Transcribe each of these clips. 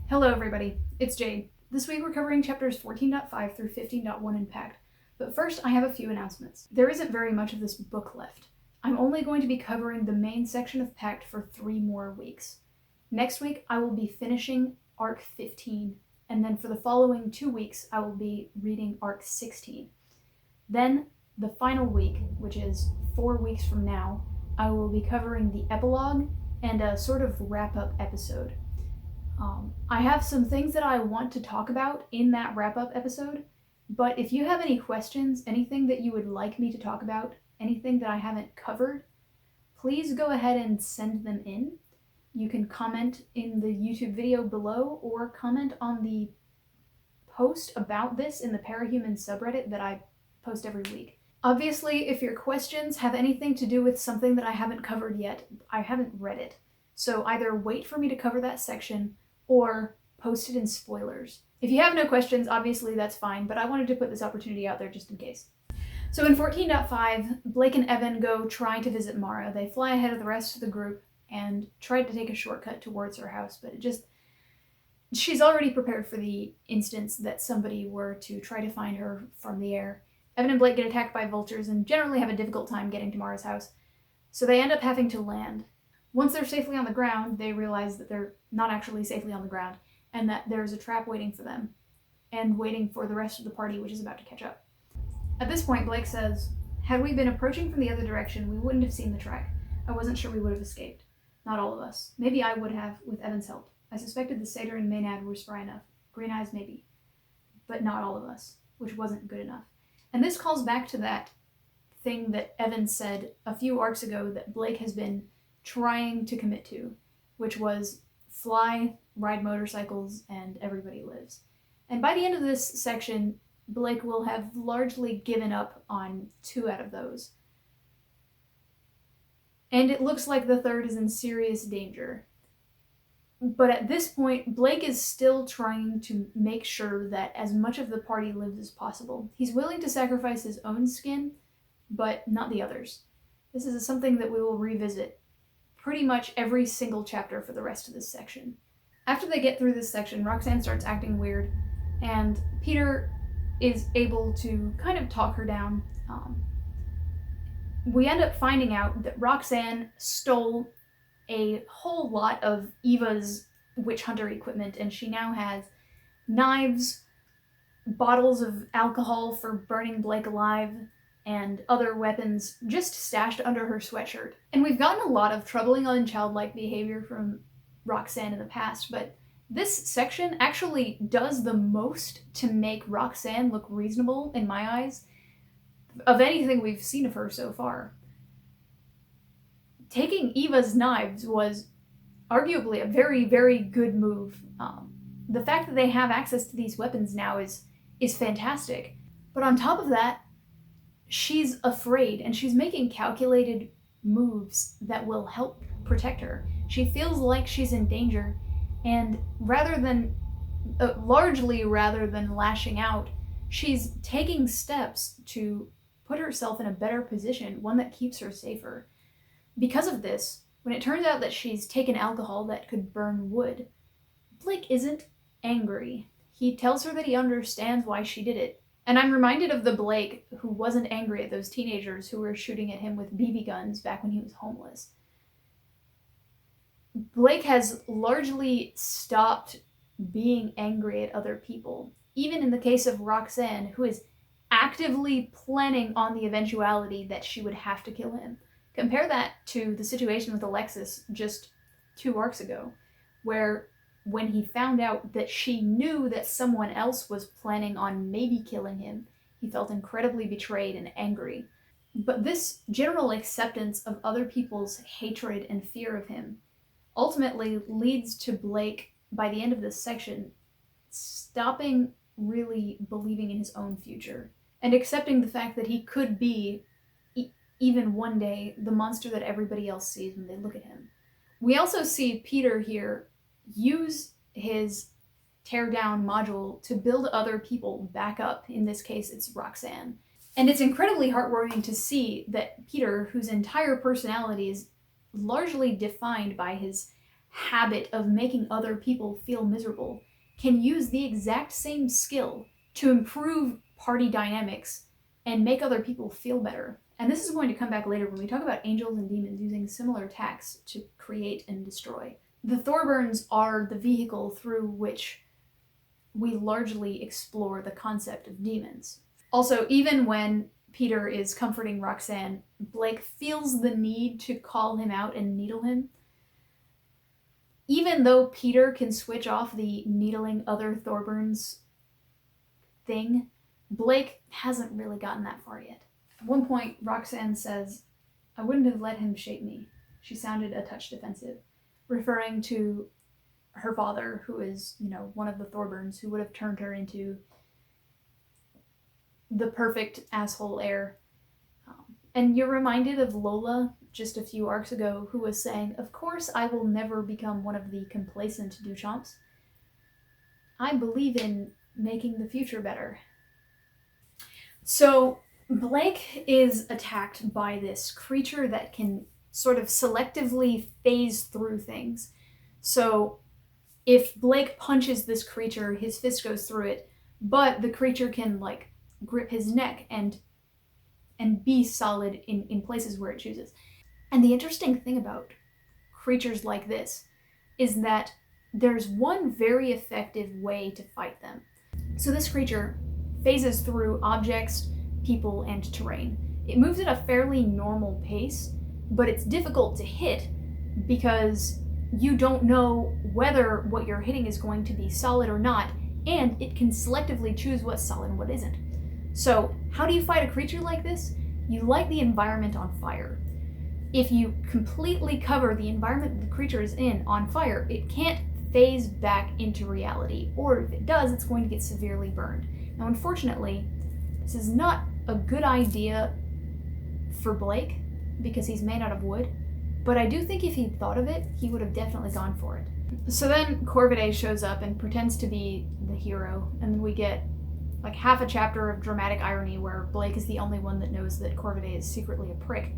Hello everybody, it's Jade. This week we're covering chapters 14.5 through 15.1 in Pact, but first I have a few announcements. There isn't very much of this book left. I'm only going to be covering the main section of Pact for 3 more weeks. Next week I will be finishing Arc 15, and then for the following 2 weeks I will be reading Arc 16. Then, the final week, which is 4 weeks from now, I will be covering the epilogue and a sort of wrap-up episode. I have some things that I want to talk about in that wrap-up episode, but if you have any questions, anything that you would like me to talk about, anything that I haven't covered, please go ahead and send them in. You can comment in the YouTube video below or comment on the post about this in the Parahuman subreddit that I post every week. Obviously, if your questions have anything to do with something that I haven't covered yet, I haven't read it. So either wait for me to cover that section or post it in spoilers. If you have no questions, obviously that's fine, but I wanted to put this opportunity out there just in case. So in 14.5, Blake and Evan go try to visit Mara. They fly ahead of the rest of the group and try to take a shortcut towards her house, but she's already prepared for the instance that somebody were to try to find her from the air. Evan and Blake get attacked by vultures and generally have a difficult time getting to Mara's house, so they end up having to land. Once they're safely on the ground, they realize that they're not actually safely on the ground, and that there's a trap waiting for them, and waiting for the rest of the party, which is about to catch up. At this point, Blake says, "Had we been approaching from the other direction, we wouldn't have seen the track. I wasn't sure we would have escaped. Not all of us. Maybe I would have, with Evan's help. I suspected the satyr and Maynard were spry enough. Green Eyes maybe. But not all of us," which wasn't good enough. And this calls back to that thing that Evan said a few arcs ago that Blake has been trying to commit to, which was fly, ride motorcycles, and everybody lives. And by the end of this section, Blake will have largely given up on 2 out of those. And it looks like the third is in serious danger. But at this point, Blake is still trying to make sure that as much of the party lives as possible. He's willing to sacrifice his own skin, but not the others. This is something that we will revisit pretty much every single chapter for the rest of this section. After they get through this section, Roxanne starts acting weird, and Peter is able to kind of talk her down. We end up finding out that Roxanne stole a whole lot of Eva's witch hunter equipment, and she now has knives, bottles of alcohol for burning Blake alive, and other weapons just stashed under her sweatshirt. And we've gotten a lot of troubling unchildlike behavior from Roxanne in the past, but this section actually does the most to make Roxanne look reasonable in my eyes of anything we've seen of her so far. Taking Eva's knives was arguably a very, very good move. The fact that they have access to these weapons now is fantastic. But on top of that, she's afraid, and she's making calculated moves that will help protect her. She feels like she's in danger, and largely rather than lashing out, she's taking steps to put herself in a better position, one that keeps her safer. Because of this, when it turns out that she's taken alcohol that could burn wood, Blake isn't angry. He tells her that he understands why she did it. And I'm reminded of the Blake who wasn't angry at those teenagers who were shooting at him with BB guns back when he was homeless. Blake has largely stopped being angry at other people, even in the case of Roxanne, who is actively planning on the eventuality that she would have to kill him. Compare that to the situation with Alexis just 2 arcs ago, where when he found out that she knew that someone else was planning on maybe killing him, he felt incredibly betrayed and angry. But this general acceptance of other people's hatred and fear of him ultimately leads to Blake, by the end of this section, stopping really believing in his own future and accepting the fact that he could be, even one day, the monster that everybody else sees when they look at him. We also see Peter here use his tear-down module to build other people back up. In this case, it's Roxanne. And it's incredibly heartwarming to see that Peter, whose entire personality is largely defined by his habit of making other people feel miserable can use the exact same skill to improve party dynamics and make other people feel better. And this is going to come back later when we talk about angels and demons using similar attacks to create and destroy. The Thorburns are the vehicle through which we largely explore the concept of demons. Also, even when Peter is comforting Roxanne, Blake feels the need to call him out and needle him. Even though Peter can switch off the needling other Thorburns thing, Blake hasn't really gotten that far yet. At one point, Roxanne says, "I wouldn't have let him shape me." She sounded a touch defensive, referring to her father, who is, one of the Thorburns, who would have turned her into the perfect asshole heir. And you're reminded of Lola just a few arcs ago, who was saying, "Of course I will never become one of the complacent Duchamps. I believe in making the future better." So Blake is attacked by this creature that can sort of selectively phase through things. So if Blake punches this creature, his fist goes through it, but the creature can grip his neck and be solid in places where it chooses. And the interesting thing about creatures like this is that there's one very effective way to fight them. So this creature phases through objects, people, and terrain. It moves at a fairly normal pace, but it's difficult to hit because you don't know whether what you're hitting is going to be solid or not, and it can selectively choose what's solid and what isn't. So how do you fight a creature like this? You light the environment on fire. If you completely cover the environment the creature is in on fire, it can't phase back into reality, or if it does, it's going to get severely burned. Now, unfortunately, this is not a good idea for Blake because he's made out of wood, but I do think if he'd thought of it, he would have definitely gone for it. So then Corvidae shows up and pretends to be the hero, and then we get half a chapter of dramatic irony where Blake is the only one that knows that Corvidae is secretly a prick.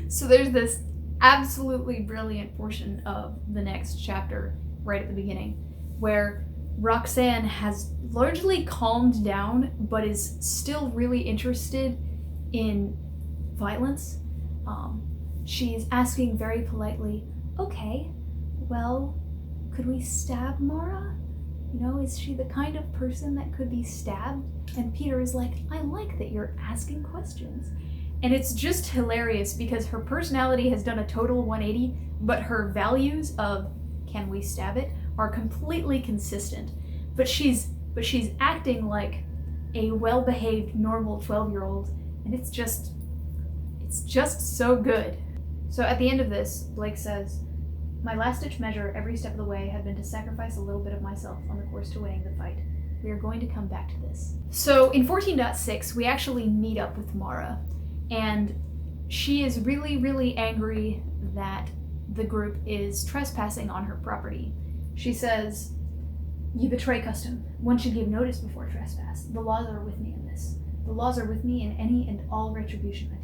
So there's this absolutely brilliant portion of the next chapter right at the beginning where Roxanne has largely calmed down but is still really interested in violence. She's asking very politely, "Okay, well, could we stab Mara? Is she the kind of person that could be stabbed?" And Peter is like, "I like that you're asking questions." And it's just hilarious because her personality has done a total 180, but her values of "can we stab it" are completely consistent. But she's acting like a well-behaved, normal 12-year-old, and it's just so good. So at the end of this, Blake says, "My last-ditch measure every step of the way had been to sacrifice a little bit of myself on the course to winning the fight. We are going to come back to this." So in 14.6, we actually meet up with Mara, and she is really, really angry that the group is trespassing on her property. She says, "You betray custom. One should give notice before trespass. The laws are with me in this. The laws are with me in any and all retribution I take."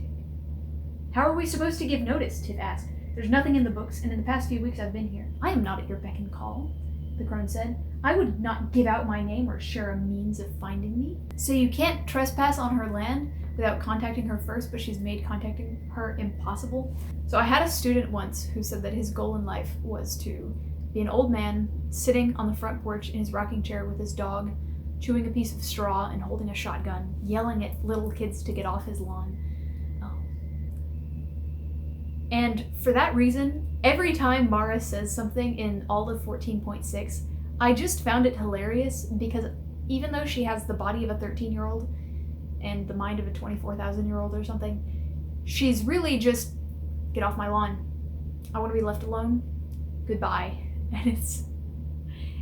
"How are we supposed to give notice?" Tiff asked. "There's nothing in the books, and in the past few weeks I've been here." "I am not at your beck and call," the crone said. "I would not give out my name or share a means of finding me." "So you can't trespass on her land without contacting her first, but she's made contacting her impossible?" So I had a student once who said that his goal in life was to be an old man sitting on the front porch in his rocking chair with his dog, chewing a piece of straw and holding a shotgun, yelling at little kids to get off his lawn. And for that reason, every time Mara says something in all of 14.6, I just found it hilarious because even though she has the body of a 13-year-old and the mind of a 24,000-year-old or something, she's really just, "Get off my lawn. I want to be left alone. Goodbye." And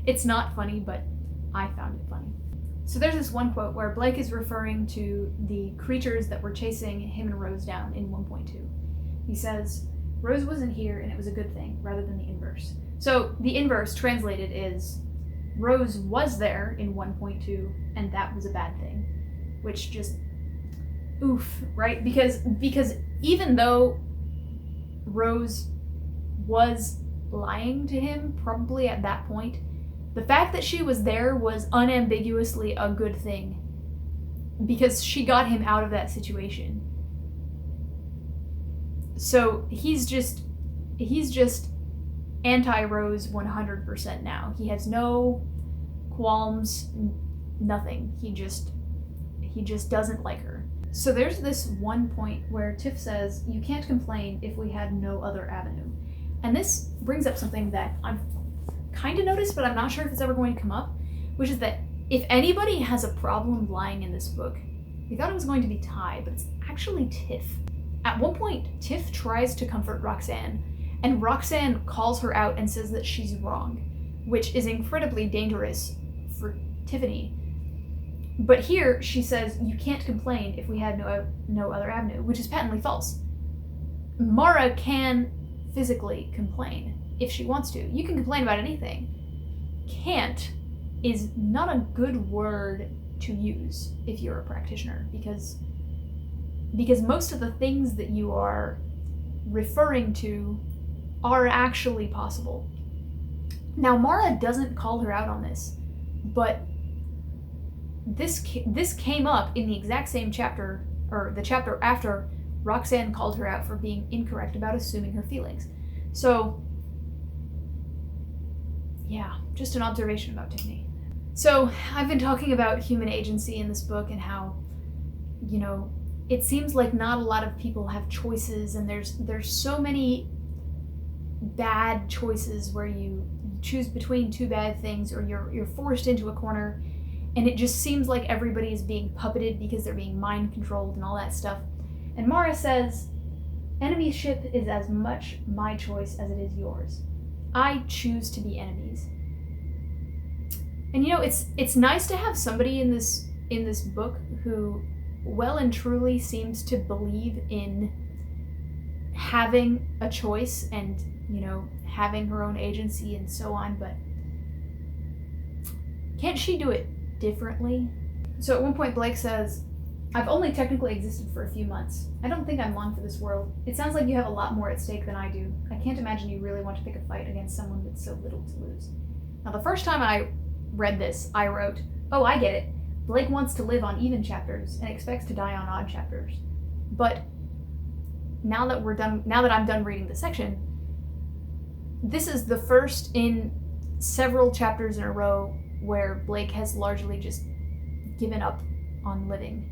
it's not funny, but I found it funny. So there's this one quote where Blake is referring to the creatures that were chasing him and Rose down in 1.2. He says, "Rose wasn't here and it was a good thing," rather than the inverse. So the inverse translated is, Rose was there in 1.2 and that was a bad thing. Which just, oof, right? Because even though Rose was lying to him, probably at that point. The fact that she was there was unambiguously a good thing, because she got him out of that situation. So he's just anti-Rose 100% now. He has no qualms, nothing. He just doesn't like her. So there's this one point where Tiff says, "You can't complain if we had no other avenue." And this brings up something that I've kind of noticed, but I'm not sure if it's ever going to come up, which is that if anybody has a problem lying in this book, we thought it was going to be Ty, but it's actually Tiff. At one point, Tiff tries to comfort Roxanne, and Roxanne calls her out and says that she's wrong, which is incredibly dangerous for Tiffany. But here, she says, "You can't complain if we had no other avenue," which is patently false. Mara can physically complain if she wants to. You can complain about anything. Can't is not a good word to use if you're a practitioner, because most of the things that you are referring to are actually possible. Now, Mara doesn't call her out on this, but this came up in the exact same chapter, or the chapter after Roxanne called her out for being incorrect about assuming her feelings. So, yeah, just an observation about Tiffany. So, I've been talking about human agency in this book and how, it seems like not a lot of people have choices, and there's so many bad choices where you choose between two bad things, or you're forced into a corner, and it just seems like everybody is being puppeted because they're being mind controlled and all that stuff. And Mara says, "Enemyship is as much my choice as it is yours. I choose to be enemies." And it's nice to have somebody in this book who well and truly seems to believe in having a choice and, having her own agency and so on, but can't she do it differently? So at one point Blake says, "I've only technically existed for a few months. I don't think I'm long for this world. It sounds like you have a lot more at stake than I do. I can't imagine you really want to pick a fight against someone with so little to lose." Now, the first time I read this, I wrote, "Oh, I get it. Blake wants to live on even chapters and expects to die on odd chapters." But now that I'm done reading the section, this is the first in several chapters in a row where Blake has largely just given up on living.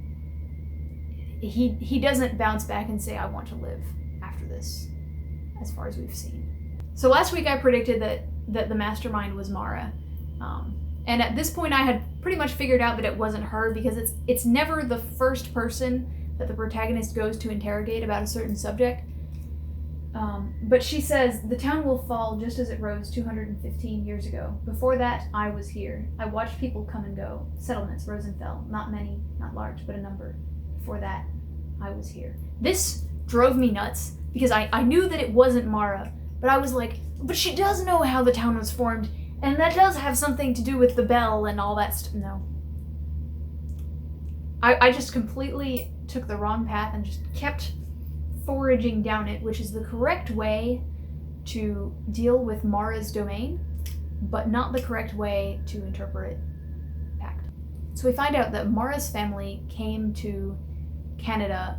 He doesn't bounce back and say, "I want to live" after this, as far as we've seen. So last week I predicted that the mastermind was Mara. And at this point I had pretty much figured out that it wasn't her, because it's never the first person that the protagonist goes to interrogate about a certain subject. But she says, "The town will fall just as it rose 215 years ago. Before that, I was here. I watched people come and go. Settlements rose and fell. Not many, not large, but a number. Before that, I was here." This drove me nuts, because I knew that it wasn't Mara, but I was like, but she does know how the town was formed, and that does have something to do with the bell and all that stuff. No. I just completely took the wrong path and just kept foraging down it, which is the correct way to deal with Mara's domain, but not the correct way to interpret Pact. So we find out that Mara's family came to Canada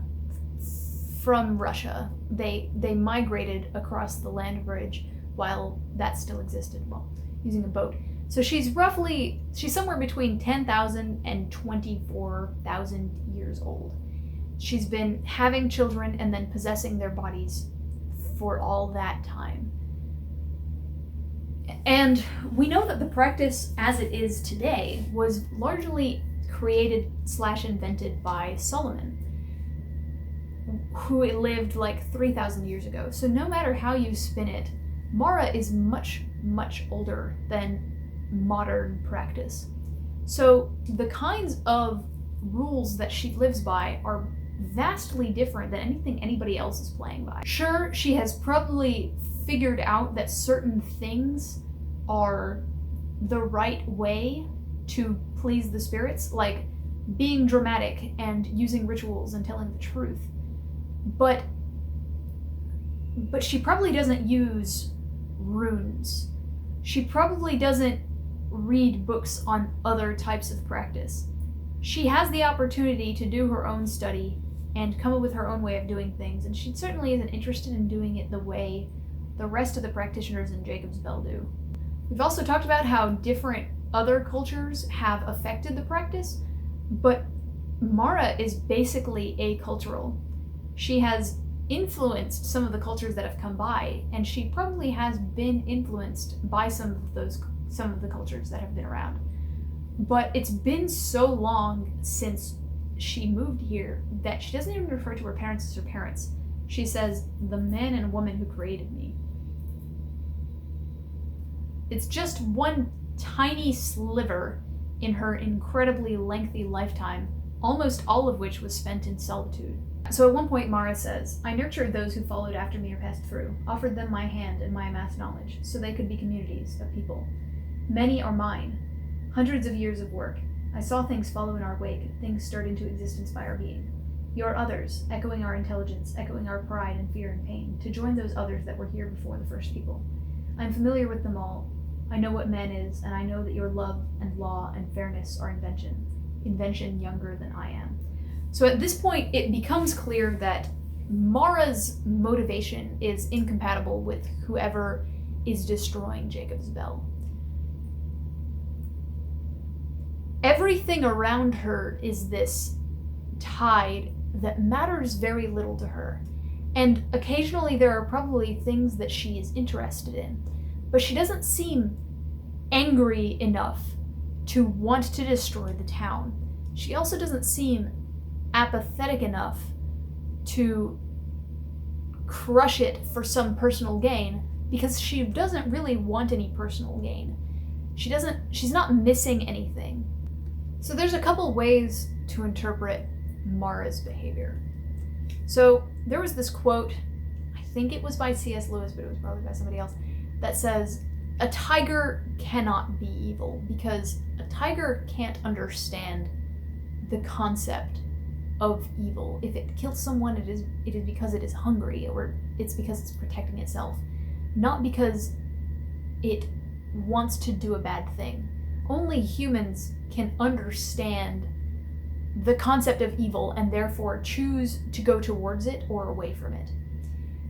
from Russia. They migrated across the land bridge while that still existed, using a boat. So she's somewhere between 10,000 and 24,000 years old. She's been having children and then possessing their bodies for all that time. And we know that the practice as it is today was largely created/invented by Solomon, who lived like 3,000 years ago. So no matter how you spin it, Mara is much, much older than modern practice. So the kinds of rules that she lives by are vastly different than anything anybody else is playing by. Sure, she has probably figured out that certain things are the right way to please the spirits, like being dramatic and using rituals and telling the truth. But she probably doesn't use runes. She probably doesn't read books on other types of practice. She has the opportunity to do her own study and come up with her own way of doing things, and she certainly isn't interested in doing it the way the rest of the practitioners in Jacob's Bell do. We've also talked about how different other cultures have affected the practice, but Mara is basically acultural. She has influenced some of the cultures that have come by, and she probably has been influenced by some of the cultures that have been around. But it's been so long since she moved here that she doesn't even refer to her parents as her parents. She says, "the man and woman who created me." It's just one tiny sliver in her incredibly lengthy lifetime, almost all of which was spent in solitude. So at one point, Mara says, "I nurtured those who followed after me or passed through, offered them my hand and my amassed knowledge, so they could be communities of people. Many are mine, hundreds of years of work. I saw things follow in our wake, things stirred into existence by our being. Your others, echoing our intelligence, echoing our pride and fear and pain, to join those others that were here before the first people. I am familiar with them all. I know what man is, and I know that your love and law and fairness are invention younger than I am." So at this point, it becomes clear that Mara's motivation is incompatible with whoever is destroying Jacob's Bell. Everything around her is this tide that matters very little to her. And occasionally there are probably things that she is interested in, but she doesn't seem angry enough to want to destroy the town. She also doesn't seem apathetic enough to crush it for some personal gain, because she doesn't really want any personal gain. She's not missing anything. So there's a couple ways to interpret Mara's behavior. So there was this quote, I think it was by C.S. Lewis, but it was probably by somebody else, that says, "A tiger cannot be evil because a tiger can't understand the concept of evil. If it kills someone, it is because it is hungry, or it's because it's protecting itself, not because it wants to do a bad thing. Only humans can understand the concept of evil and therefore choose to go towards it or away from it."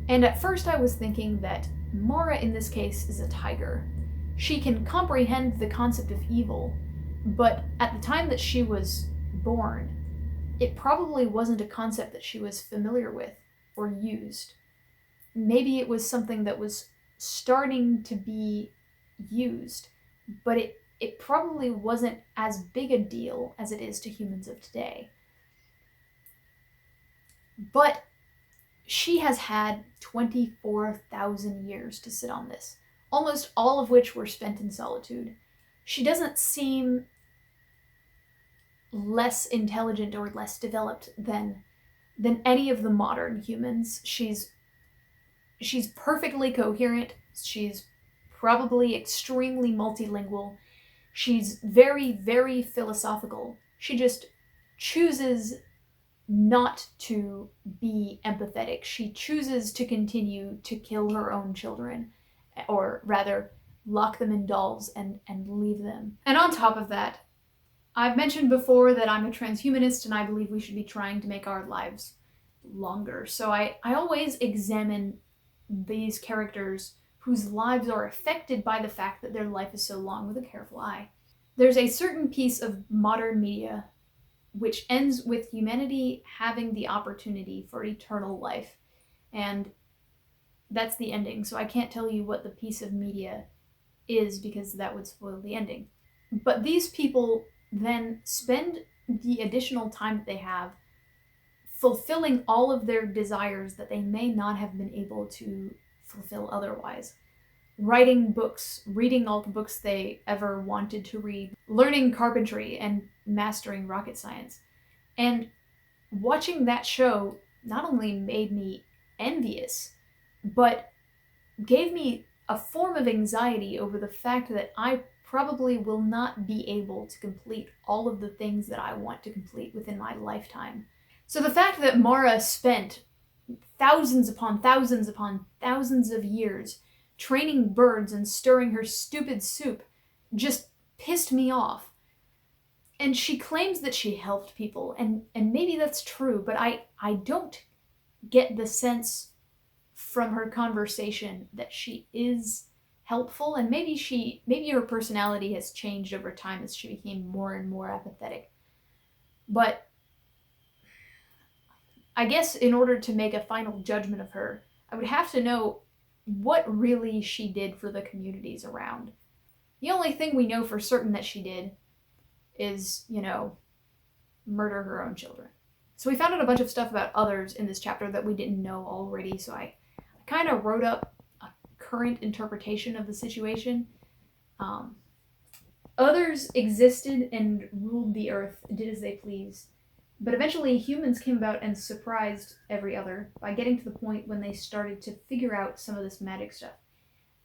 And at first I was thinking that Mara in this case is a tiger. She can comprehend the concept of evil, but at the time that she was born, it probably wasn't a concept that she was familiar with or used. Maybe it was something that was starting to be used, but it probably wasn't as big a deal as it is to humans of today. But she has had 24,000 years to sit on this, almost all of which were spent in solitude. She doesn't seem less intelligent or less developed than any of the modern humans. She's perfectly coherent. She's probably extremely multilingual. She's very, very philosophical. She just chooses not to be empathetic. She chooses to continue to kill her own children, or rather, lock them in dolls and leave them. And on top of that, I've mentioned before that I'm a transhumanist and I believe we should be trying to make our lives longer. So I always examine these characters whose lives are affected by the fact that their life is so long with a careful eye. There's a certain piece of modern media which ends with humanity having the opportunity for eternal life, and that's the ending. So I can't tell you what the piece of media is because that would spoil the ending. But these people then spend the additional time that they have fulfilling all of their desires that they may not have been able to fulfill otherwise. Writing books, reading all the books they ever wanted to read, learning carpentry and mastering rocket science. And watching that show not only made me envious, but gave me a form of anxiety over the fact that I probably will not be able to complete all of the things that I want to complete within my lifetime. So the fact that Mara spent thousands upon thousands upon thousands of years training birds and stirring her stupid soup just pissed me off. And she claims that she helped people, and maybe that's true, but I don't get the sense from her conversation that she is helpful, and maybe her personality has changed over time as she became more and more apathetic. But I guess in order to make a final judgment of her, I would have to know what really she did for the communities around. The only thing we know for certain that she did is, murder her own children. So we found out a bunch of stuff about others in this chapter that we didn't know already, so I kind of wrote up a current interpretation of the situation. Others existed and ruled the earth, did as they pleased, but eventually humans came about and surprised every other by getting to the point when they started to figure out some of this magic stuff.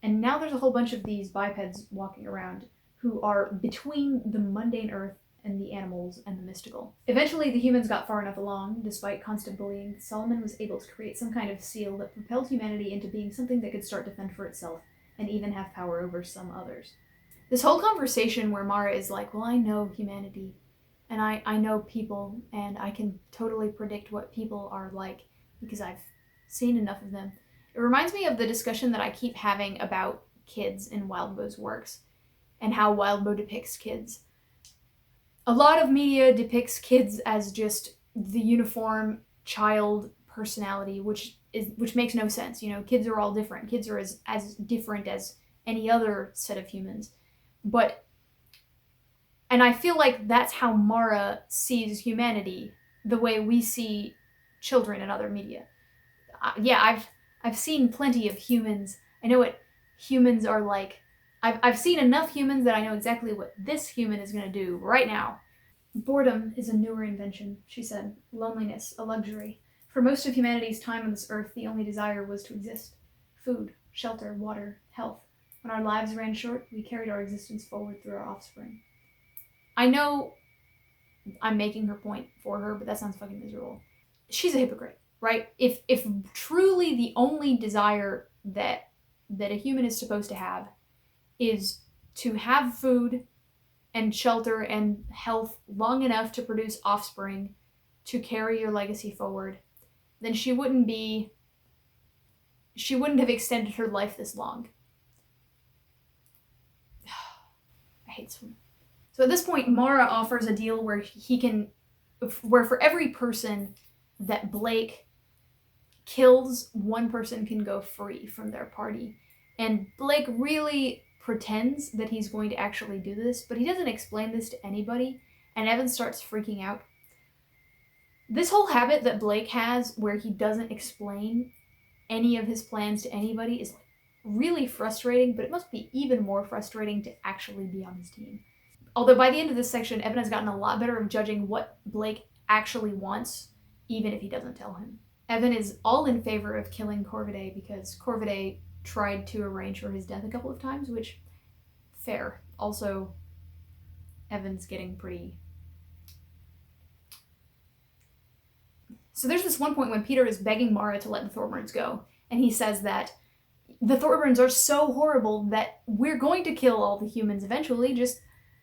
And now there's a whole bunch of these bipeds walking around who are between the mundane earth and the animals and the mystical. Eventually the humans got far enough along, despite constant bullying, Solomon was able to create some kind of seal that propelled humanity into being something that could start to fend for itself and even have power over some others. This whole conversation where Mara is like, well, I know humanity, and I know people, and I can totally predict what people are like because I've seen enough of them. It reminds me of the discussion that I keep having about kids in Wildbow's works and how Wildbow depicts kids. A lot of media depicts kids as just the uniform child personality, which makes no sense. Kids are all different. Kids are as different as any other set of humans. And I feel like that's how Mara sees humanity, the way we see children in other media. I've seen plenty of humans. I know what humans are like. I've seen enough humans that I know exactly what this human is going to do right now. Boredom is a newer invention, she said. Loneliness, a luxury. For most of humanity's time on this earth, the only desire was to exist. Food, shelter, water, health. When our lives ran short, we carried our existence forward through our offspring. I know I'm making her point for her, but that sounds fucking miserable. She's a hypocrite, right? If truly the only desire that a human is supposed to have is to have food and shelter and health long enough to produce offspring to carry your legacy forward, then she wouldn't have extended her life this long. I hate swim. So at this point, Mara offers a deal where where for every person that Blake kills, one person can go free from their party. And Blake really pretends that he's going to actually do this, but he doesn't explain this to anybody, and Evan starts freaking out. This whole habit that Blake has, where he doesn't explain any of his plans to anybody, is really frustrating, but it must be even more frustrating to actually be on his team. Although by the end of this section, Evan has gotten a lot better of judging what Blake actually wants, even if he doesn't tell him. Evan is all in favor of killing Corvidae because Corvidae tried to arrange for his death a couple of times, which, fair. Also, Evan's getting pretty... So there's this one point when Peter is begging Mara to let the Thorburns go, and he says that the Thorburns are so horrible that we're going to kill all the humans eventually,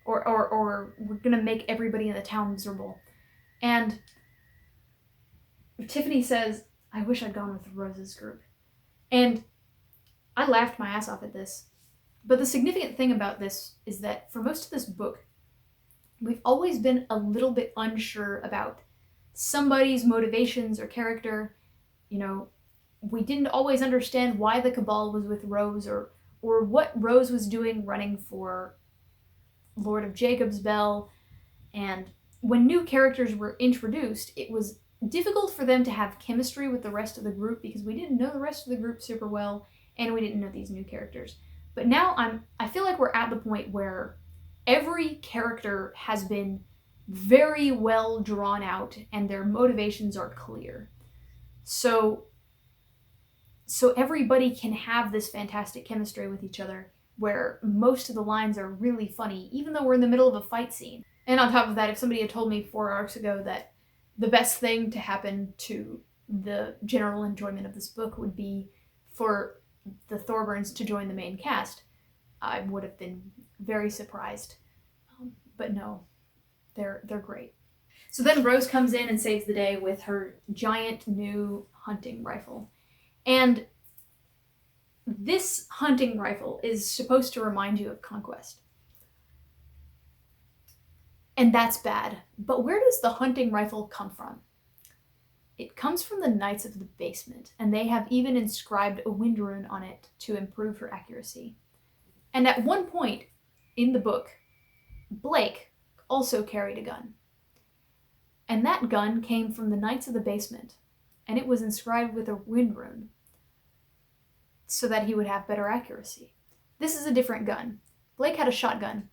or we're gonna make everybody in the town miserable. And Tiffany says, I wish I'd gone with Rose's group. And I laughed my ass off at this. But the significant thing about this is that for most of this book, we've always been a little bit unsure about somebody's motivations or character. We didn't always understand why the Cabal was with Rose or what Rose was doing running for Lord of Jacob's Bell. And when new characters were introduced, it was difficult for them to have chemistry with the rest of the group because we didn't know the rest of the group super well, and we didn't know these new characters. But now I feel like we're at the point where every character has been very well drawn out and their motivations are clear. So everybody can have this fantastic chemistry with each other where most of the lines are really funny, even though we're in the middle of a fight scene. And on top of that, if somebody had told me 4 arcs ago that the best thing to happen to the general enjoyment of this book would be for the Thorburns to join the main cast, I would have been very surprised. But no, they're great. So then Rose comes in and saves the day with her giant new hunting rifle. And this hunting rifle is supposed to remind you of conquest. And that's bad. But where does the hunting rifle come from? It comes from the Knights of the Basement, and they have even inscribed a wind rune on it to improve her accuracy. And at one point in the book, Blake also carried a gun. And that gun came from the Knights of the Basement, and it was inscribed with a wind rune so that he would have better accuracy. This is a different gun. Blake had a shotgun,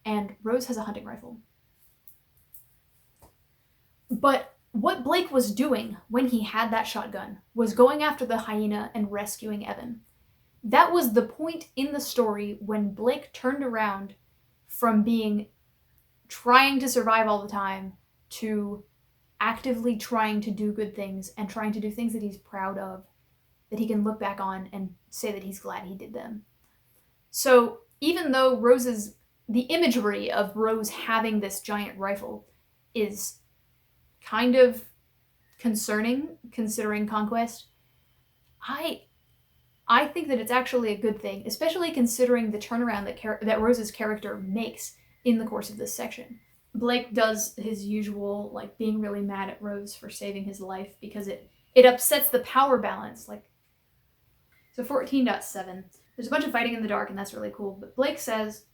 and Rose has a hunting rifle. But what Blake was doing when he had that shotgun was going after the hyena and rescuing Evan. That was the point in the story when Blake turned around from being trying to survive all the time to actively trying to do good things and trying to do things that he's proud of, that he can look back on and say that he's glad he did them. So even though the imagery of Rose having this giant rifle is kind of concerning considering conquest, I think that it's actually a good thing, especially considering the turnaround that Rose's character makes in the course of this section. Blake does his usual, like, being really mad at Rose for saving his life because it upsets the power balance. So 14.7, there's a bunch of fighting in the dark, and that's really cool. But Blake says,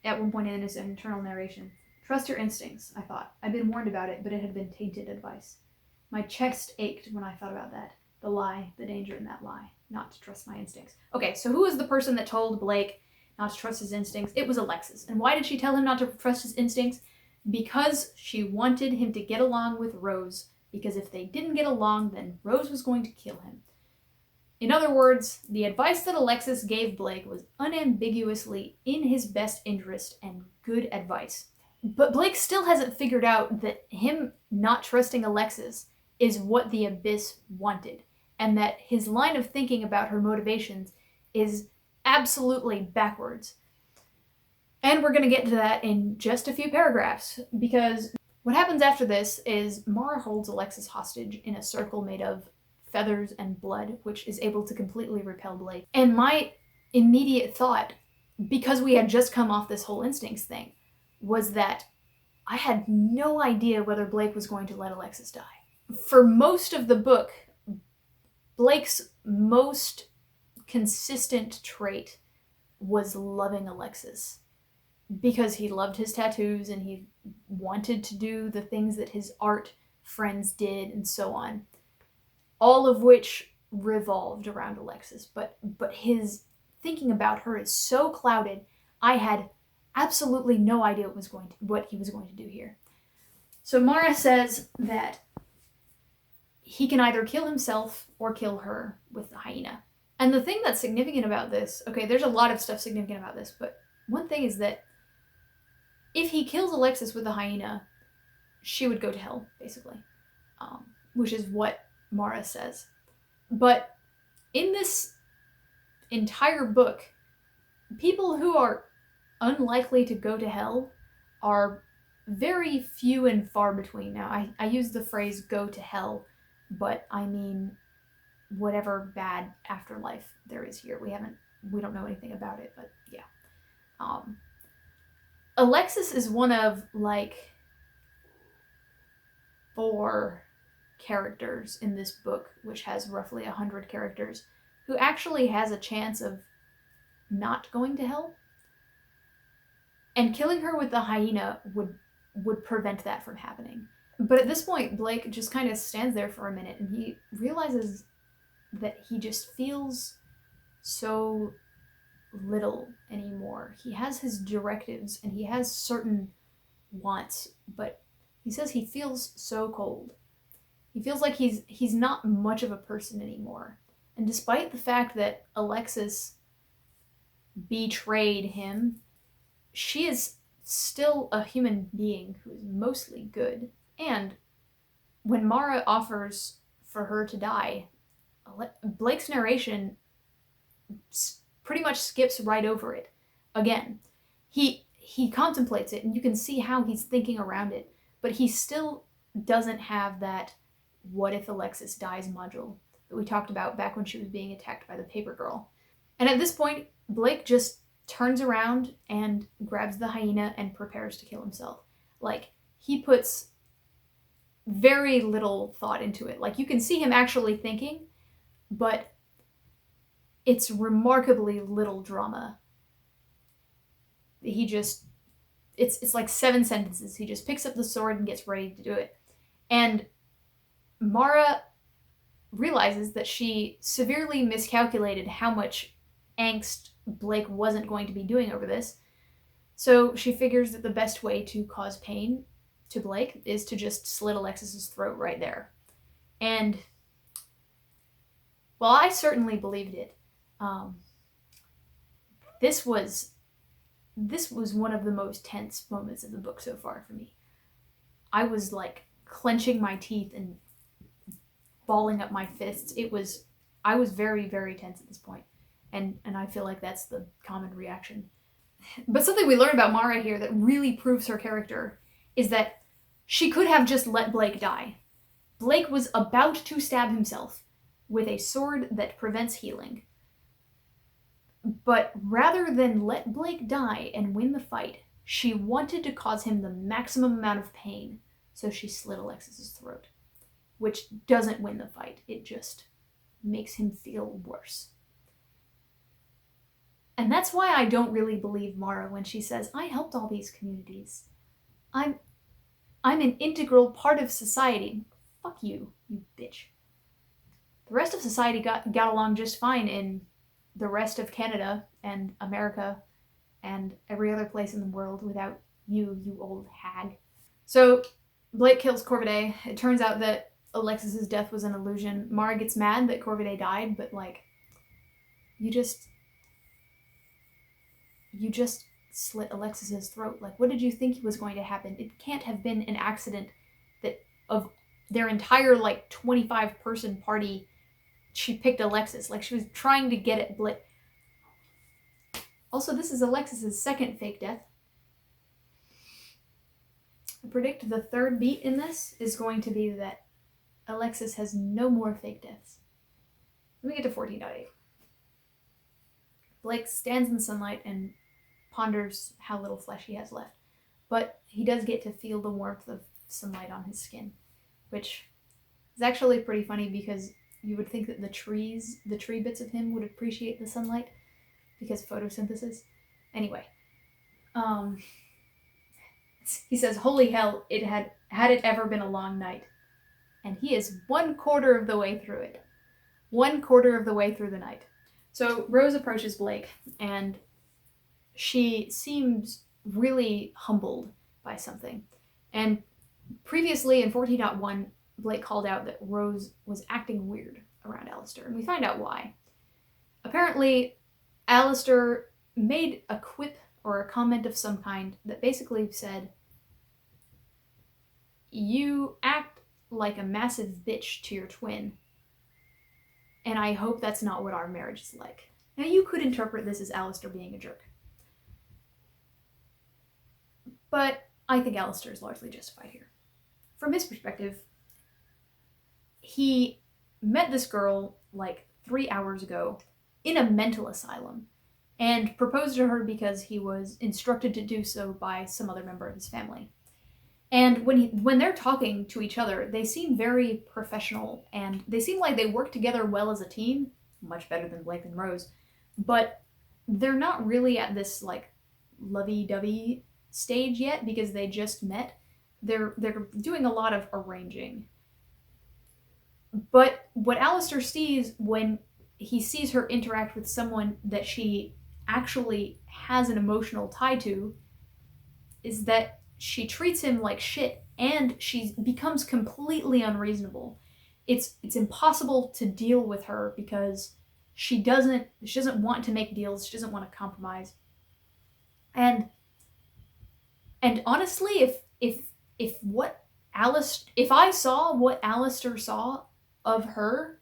at one point in his internal narration, "Trust your instincts, I thought. I'd been warned about it, but it had been tainted advice. My chest ached when I thought about that. The lie, the danger in that lie. Not to trust my instincts." Okay, so who was the person that told Blake not to trust his instincts? It was Alexis. And why did she tell him not to trust his instincts? Because she wanted him to get along with Rose. Because if they didn't get along, then Rose was going to kill him. In other words, the advice that Alexis gave Blake was unambiguously in his best interest and good advice. But Blake still hasn't figured out that him not trusting Alexis is what the Abyss wanted, and that his line of thinking about her motivations is absolutely backwards. And we're going to get to that in just a few paragraphs, because what happens after this is Mara holds Alexis hostage in a circle made of feathers and blood, which is able to completely repel Blake. And my immediate thought, because we had just come off this whole instincts thing, was that I had no idea whether Blake was going to let Alexis die. For most of the book, Blake's most consistent trait was loving Alexis, because he loved his tattoos and he wanted to do the things that his art friends did and so on, all of which revolved around Alexis. But his thinking about her is so clouded, I had absolutely no idea what he was going to do here. So Mara says that he can either kill himself or kill her with the hyena. And the thing that's significant about this, okay, there's a lot of stuff significant about this, but one thing is that if he kills Alexis with the hyena, she would go to hell, basically, which is what Mara says. But in this entire book, people who are unlikely to go to hell are very few and far between. Now, I use the phrase go to hell, but I mean whatever bad afterlife there is here. We don't know anything about it, but yeah. Alexis is one of, like, 4 characters in this book, which has roughly 100 characters, who actually has a chance of not going to hell. And killing her with the hyena would prevent that from happening. But at this point, Blake just kind of stands there for a minute, and he realizes that he just feels so little anymore. He has his directives and he has certain wants, but he says he feels so cold. He feels like he's not much of a person anymore. And despite the fact that Alexis betrayed him, she is still a human being who is mostly good. And when Mara offers for her to die, Blake's narration pretty much skips right over it. Again, he contemplates it, and you can see how he's thinking around it, but he still doesn't have that "what if Alexis dies" module that we talked about back when she was being attacked by the paper girl. And at this point, Blake just turns around and grabs the hyena and prepares to kill himself. Like, he puts very little thought into it. Like, you can see him actually thinking, but it's remarkably little drama. He just, it's like 7 sentences. He just picks up the sword and gets ready to do it. And Mara realizes that she severely miscalculated how much angst Blake wasn't going to be doing over this. So she figures that the best way to cause pain to Blake is to just slit Alexis's throat right there. And, well, I certainly believed it. This was one of the most tense moments of the book so far for me. I was like clenching my teeth and balling up my fists. I was very, very tense at this point. And I feel like that's the common reaction. But something we learn about Mara here that really proves her character is that she could have just let Blake die. Blake was about to stab himself with a sword that prevents healing. But rather than let Blake die and win the fight, she wanted to cause him the maximum amount of pain, so she slit Alexis's throat. Which doesn't win the fight, it just makes him feel worse. And that's why I don't really believe Mara when she says, "I helped all these communities. I'm an integral part of society." Fuck you, you bitch. The rest of society got along just fine in the rest of Canada and America and every other place in the world without you, you old hag. So Blake kills Corvidae. It turns out that Alexis's death was an illusion. Mara gets mad that Corvidae died, but like, you just slit Alexis's throat. Like, what did you think was going to happen? It can't have been an accident that of their entire like 25-person party, she picked Alexis. Like, she was trying to get at Blake. Also, this is Alexis's second fake death. I predict the third beat in this is going to be that Alexis has no more fake deaths. Let me get to 14.8. Blake stands in the sunlight and ponders how little flesh he has left. But he does get to feel the warmth of sunlight on his skin, which is actually pretty funny because you would think that the tree bits of him would appreciate the sunlight because photosynthesis. Anyway, he says, "Holy hell, had it ever been a long night." And he is 1/4 of the way through it. 1/4 of the way through the night. So Rose approaches Blake, and she seems really humbled by something. And previously in 14.1, Blake called out that Rose was acting weird around Alistair, and we find out why. Apparently, Alistair made a quip or a comment of some kind that basically said, "You act like a massive bitch to your twin, and I hope that's not what our marriage is like." Now, you could interpret this as Alistair being a jerk, but I think Alistair is largely justified here. From his perspective, he met this girl like 3 hours ago in a mental asylum and proposed to her because he was instructed to do so by some other member of his family. And when they're talking to each other, they seem very professional, and they seem like they work together well as a team, much better than Blake and Rose, but they're not really at this like lovey-dovey stage yet because they just met. They're doing a lot of arranging. But what Alistair sees when he sees her interact with someone that she actually has an emotional tie to is that she treats him like shit, and she becomes completely unreasonable. It's impossible to deal with her because she doesn't want to make deals. She doesn't want to compromise. And honestly, if I saw what Alistair saw of her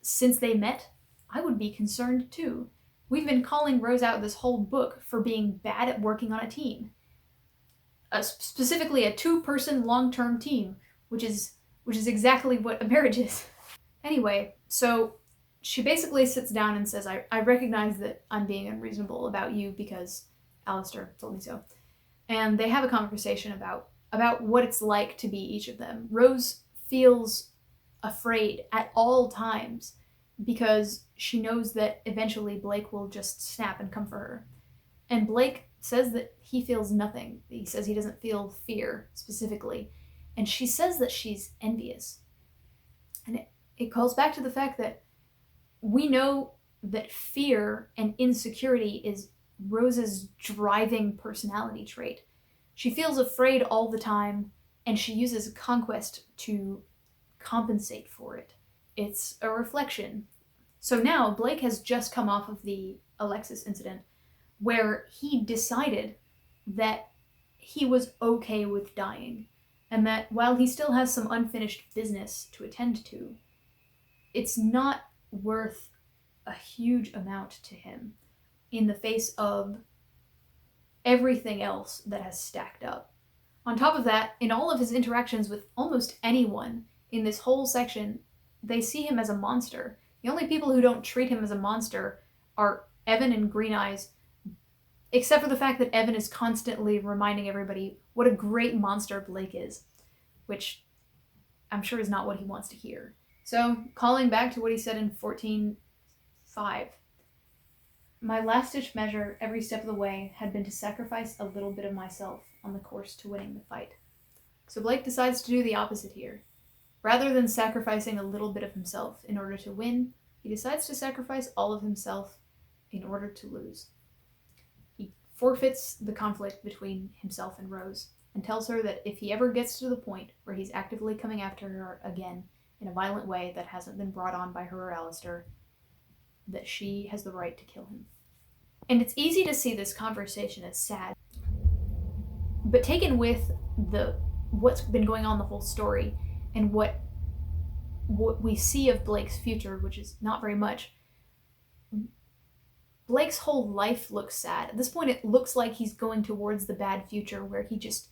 since they met, I would be concerned too. We've been calling Rose out this whole book for being bad at working on a team. Specifically a 2-person long-term team, which is exactly what a marriage is. Anyway, so she basically sits down and says, I recognize that I'm being unreasonable about you because Alistair told me so. And they have a conversation about what it's like to be each of them. Rose feels afraid at all times because she knows that eventually Blake will just snap and come for her. And Blake says that he feels nothing. He says he doesn't feel fear specifically. And she says that she's envious. And it calls back to the fact that we know that fear and insecurity is Rose's driving personality trait. She feels afraid all the time, and she uses conquest to compensate for it. It's a reflection. So now Blake has just come off of the Alexis incident, where he decided that he was okay with dying, and that while he still has some unfinished business to attend to, it's not worth a huge amount to him in the face of everything else that has stacked up. On top of that, in all of his interactions with almost anyone in this whole section, they see him as a monster. The only people who don't treat him as a monster are Evan and Green Eyes, except for the fact that Evan is constantly reminding everybody what a great monster Blake is, which I'm sure is not what he wants to hear. So, calling back to what he said in 14:5, my last-ditch measure every step of the way had been to sacrifice a little bit of myself on the course to winning the fight. So Blake decides to do the opposite here. Rather than sacrificing a little bit of himself in order to win, he decides to sacrifice all of himself in order to lose. He forfeits the conflict between himself and Rose, and tells her that if he ever gets to the point where he's actively coming after her again in a violent way that hasn't been brought on by her or Alistair, that she has the right to kill him. And it's easy to see this conversation as sad, but taken with what's been going on the whole story and what we see of Blake's future, which is not very much, Blake's whole life looks sad. At this point, it looks like he's going towards the bad future where he just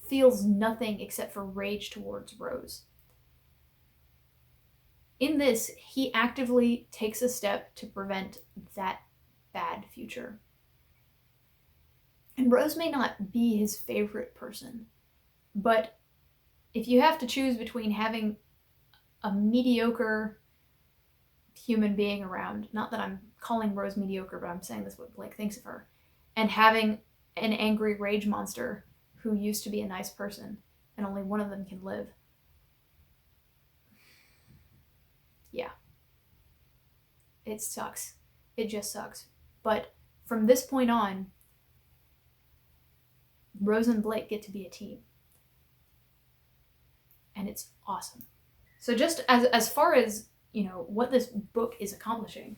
feels nothing except for rage towards Rose. In this, he actively takes a step to prevent that bad future. And Rose may not be his favorite person, but if you have to choose between having a mediocre human being around, not that I'm calling Rose mediocre, but I'm saying this what Blake thinks of her, and having an angry rage monster who used to be a nice person, and only one of them can live. Yeah. It sucks. It just sucks. But from this point on, Rose and Blake get to be a team. And it's awesome. So just as far as, what this book is accomplishing,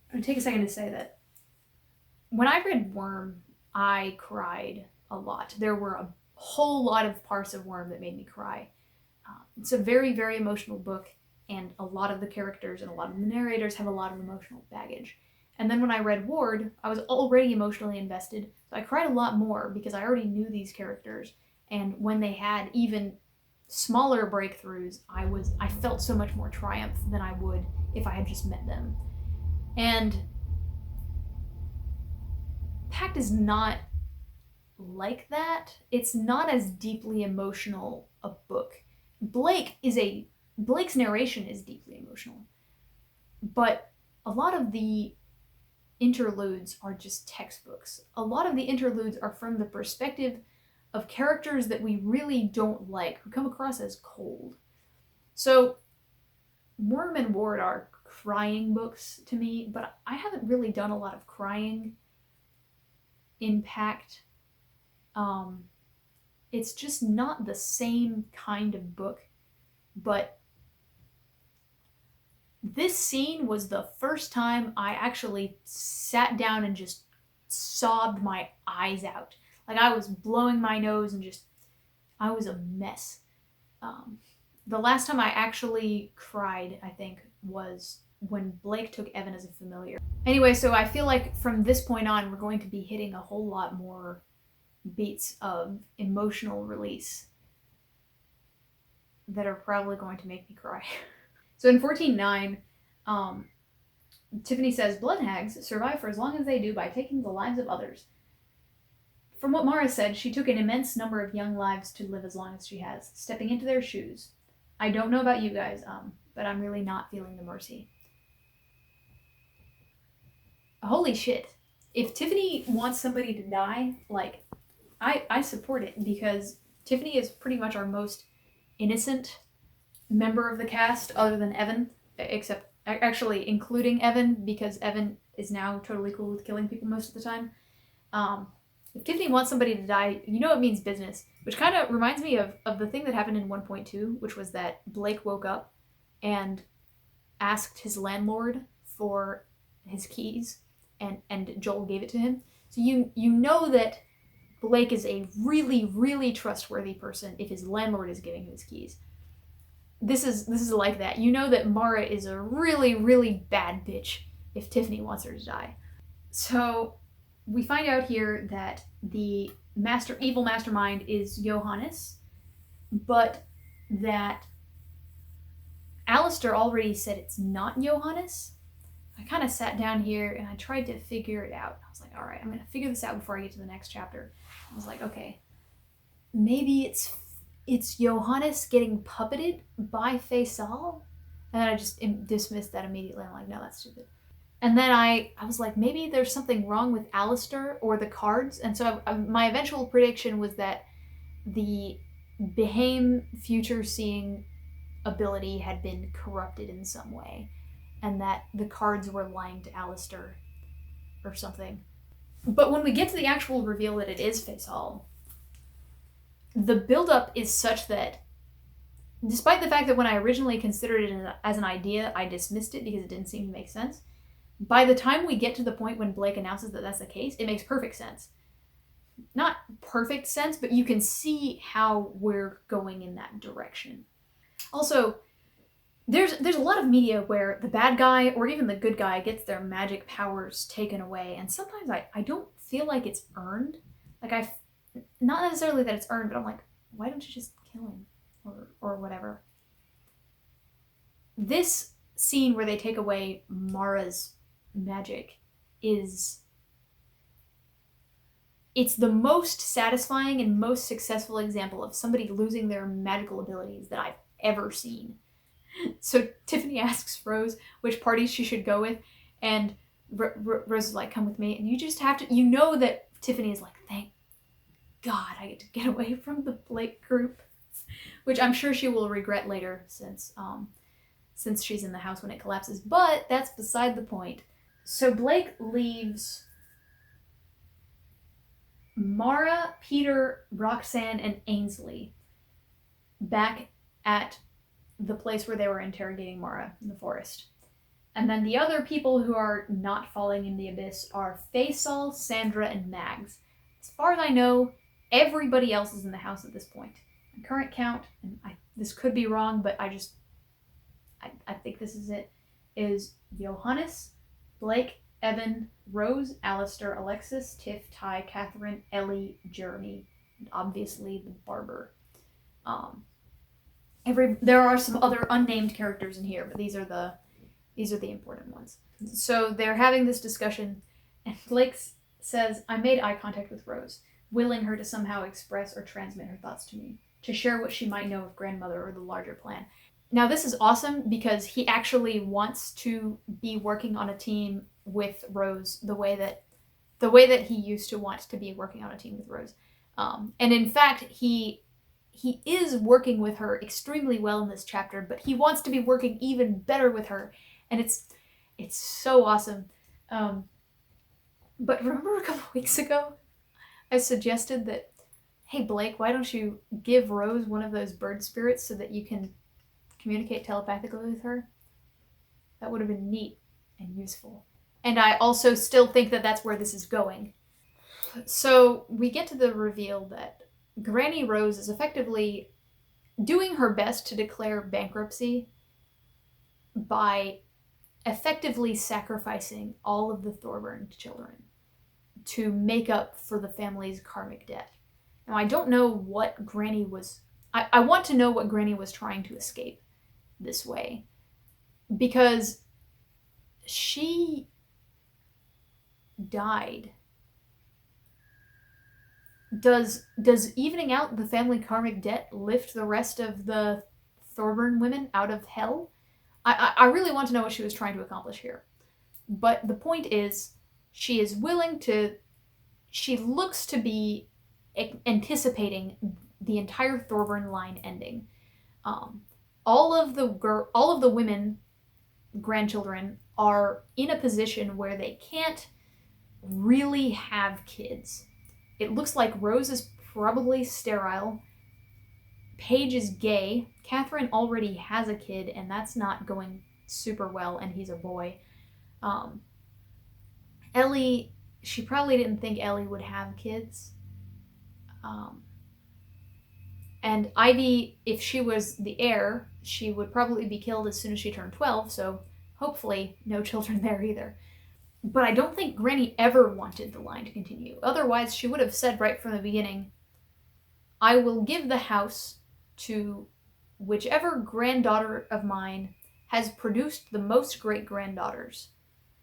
I'm going to take a second to say that when I read Worm, I cried a lot. There were a whole lot of parts of Worm that made me cry. It's a very, very emotional book, and a lot of the characters and a lot of the narrators have a lot of emotional baggage. And then when I read Ward, I was already emotionally invested, so I cried a lot more because I already knew these characters, and when they had even smaller breakthroughs, I felt so much more triumph than I would if I had just met them. And Pact is not like that. It's not as deeply emotional a book. Blake's narration is deeply emotional, but a lot of the interludes are just textbooks. A lot of the interludes are from the perspective of characters that we really don't like, who come across as cold. So Worm and Ward are crying books to me, but I haven't really done a lot of crying in Pact. It's just not the same kind of book, but this scene was the first time I actually sat down and just sobbed my eyes out. Like, I was blowing my nose and I was a mess. The last time I actually cried, I think, was when Blake took Evan as a familiar. Anyway, so I feel like from this point on, we're going to be hitting a whole lot more beats of emotional release that are probably going to make me cry. So in 14:9, Tiffany says, blood hags survive for as long as they do by taking the lives of others. From what Mara said, she took an immense number of young lives to live as long as she has, stepping into their shoes. I don't know about you guys, but I'm really not feeling the mercy. Holy shit. If Tiffany wants somebody to die, like, I support it, because Tiffany is pretty much our most innocent member of the cast other than Evan, except actually including Evan, because Evan is now totally cool with killing people most of the time. If Tiffany wants somebody to die, you know it means business, which kind of reminds me of the thing that happened in 1.2, which was that Blake woke up and asked his landlord for his keys, and Joel gave it to him. So you know that Blake is a really, really trustworthy person if his landlord is giving him his keys. This is like that. You know that Mara is a really, really bad bitch if Tiffany wants her to die. So we find out here that the evil mastermind is Johannes, but that Alistair already said it's not Johannes. I kind of sat down here and I tried to figure it out. I was like, all right, I'm going to figure this out before I get to the next chapter. I was like, okay, maybe it's Johannes getting puppeted by Faisal? And then I just dismissed that immediately. I'm like, no, that's stupid. And then I was like, maybe there's something wrong with Alistair or the cards. And so my eventual prediction was that the Behame future seeing ability had been corrupted in some way, and that the cards were lying to Alistair or something. But when we get to the actual reveal that it is Faisal, the buildup is such that, despite the fact that when I originally considered it as an idea, I dismissed it because it didn't seem to make sense, by the time we get to the point when Blake announces that that's the case, it makes perfect sense. Not perfect sense, but you can see how we're going in that direction. Also, there's a lot of media where the bad guy or even the good guy gets their magic powers taken away, and sometimes I don't feel like it's earned. Like, not necessarily that it's earned, but I'm like, why don't you just kill him or whatever? This scene where they take away Mara's magic it's the most satisfying and most successful example of somebody losing their magical abilities that I've ever seen. So Tiffany asks Rose which parties she should go with, and Rose is like, come with me. And you just have to, you know that Tiffany is like, thank God I get to get away from the Blake group, which I'm sure she will regret later since she's in the house when it collapses, but that's beside the point. So Blake leaves Mara, Peter, Roxanne, and Ainsley back at the place where they were interrogating Mara in the forest. And then the other people who are not falling in the abyss are Faisal, Sandra, and Mags. As far as I know, everybody else is in the house at this point. My current count, and this could be wrong, but I think this is it, is Johannes, Blake, Evan, Rose, Alistair, Alexis, Tiff, Ty, Catherine, Ellie, Jeremy, and obviously the barber. There are some other unnamed characters in here, but these are the important ones. So they're having this discussion, and Blake says, I made eye contact with Rose, willing her to somehow express or transmit her thoughts to me, to share what she might know of grandmother or the larger plan. Now this is awesome because he actually wants to be working on a team with Rose the way that he used to want to be working on a team with Rose. And in fact, he is working with her extremely well in this chapter, but he wants to be working even better with her. And it's so awesome. But remember a couple weeks ago, I suggested that, hey Blake, why don't you give Rose one of those bird spirits so that you can communicate telepathically with her? That would have been neat and useful. And I also still think that that's where this is going. So we get to the reveal that Granny Rose is effectively doing her best to declare bankruptcy by effectively sacrificing all of the Thorburn children to make up for the family's karmic debt. Now, I don't know what Granny was... I want to know what Granny was trying to escape this way. Because she died. Does evening out the family karmic debt lift the rest of the Thorburn women out of hell? I really want to know what she was trying to accomplish here. But the point is, she is willing to... She looks to be anticipating the entire Thorburn line ending. All of the women, grandchildren, are in a position where they can't really have kids. It looks like Rose is probably sterile. Paige is gay. Catherine already has a kid, and that's not going super well, and he's a boy. Ellie, she probably didn't think Ellie would have kids. And Ivy, if she was the heir, she would probably be killed as soon as she turned 12, so hopefully no children there either. But I don't think Granny ever wanted the line to continue. Otherwise, she would have said right from the beginning, I will give the house to whichever granddaughter of mine has produced the most great-granddaughters,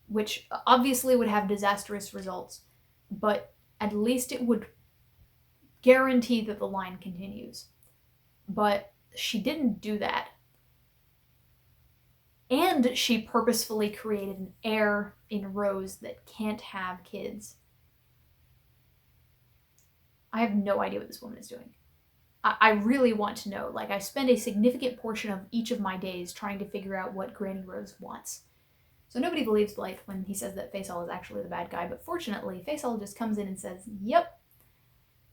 which obviously would have disastrous results, but at least it would guarantee that the line continues. But she didn't do that. And she purposefully created an heir in Rose that can't have kids. I have no idea what this woman is doing. I really want to know. Like, I spend a significant portion of each of my days trying to figure out what Granny Rose wants. So nobody believes Blythe when he says that Faisal is actually the bad guy, but fortunately, Faisal just comes in and says, yep,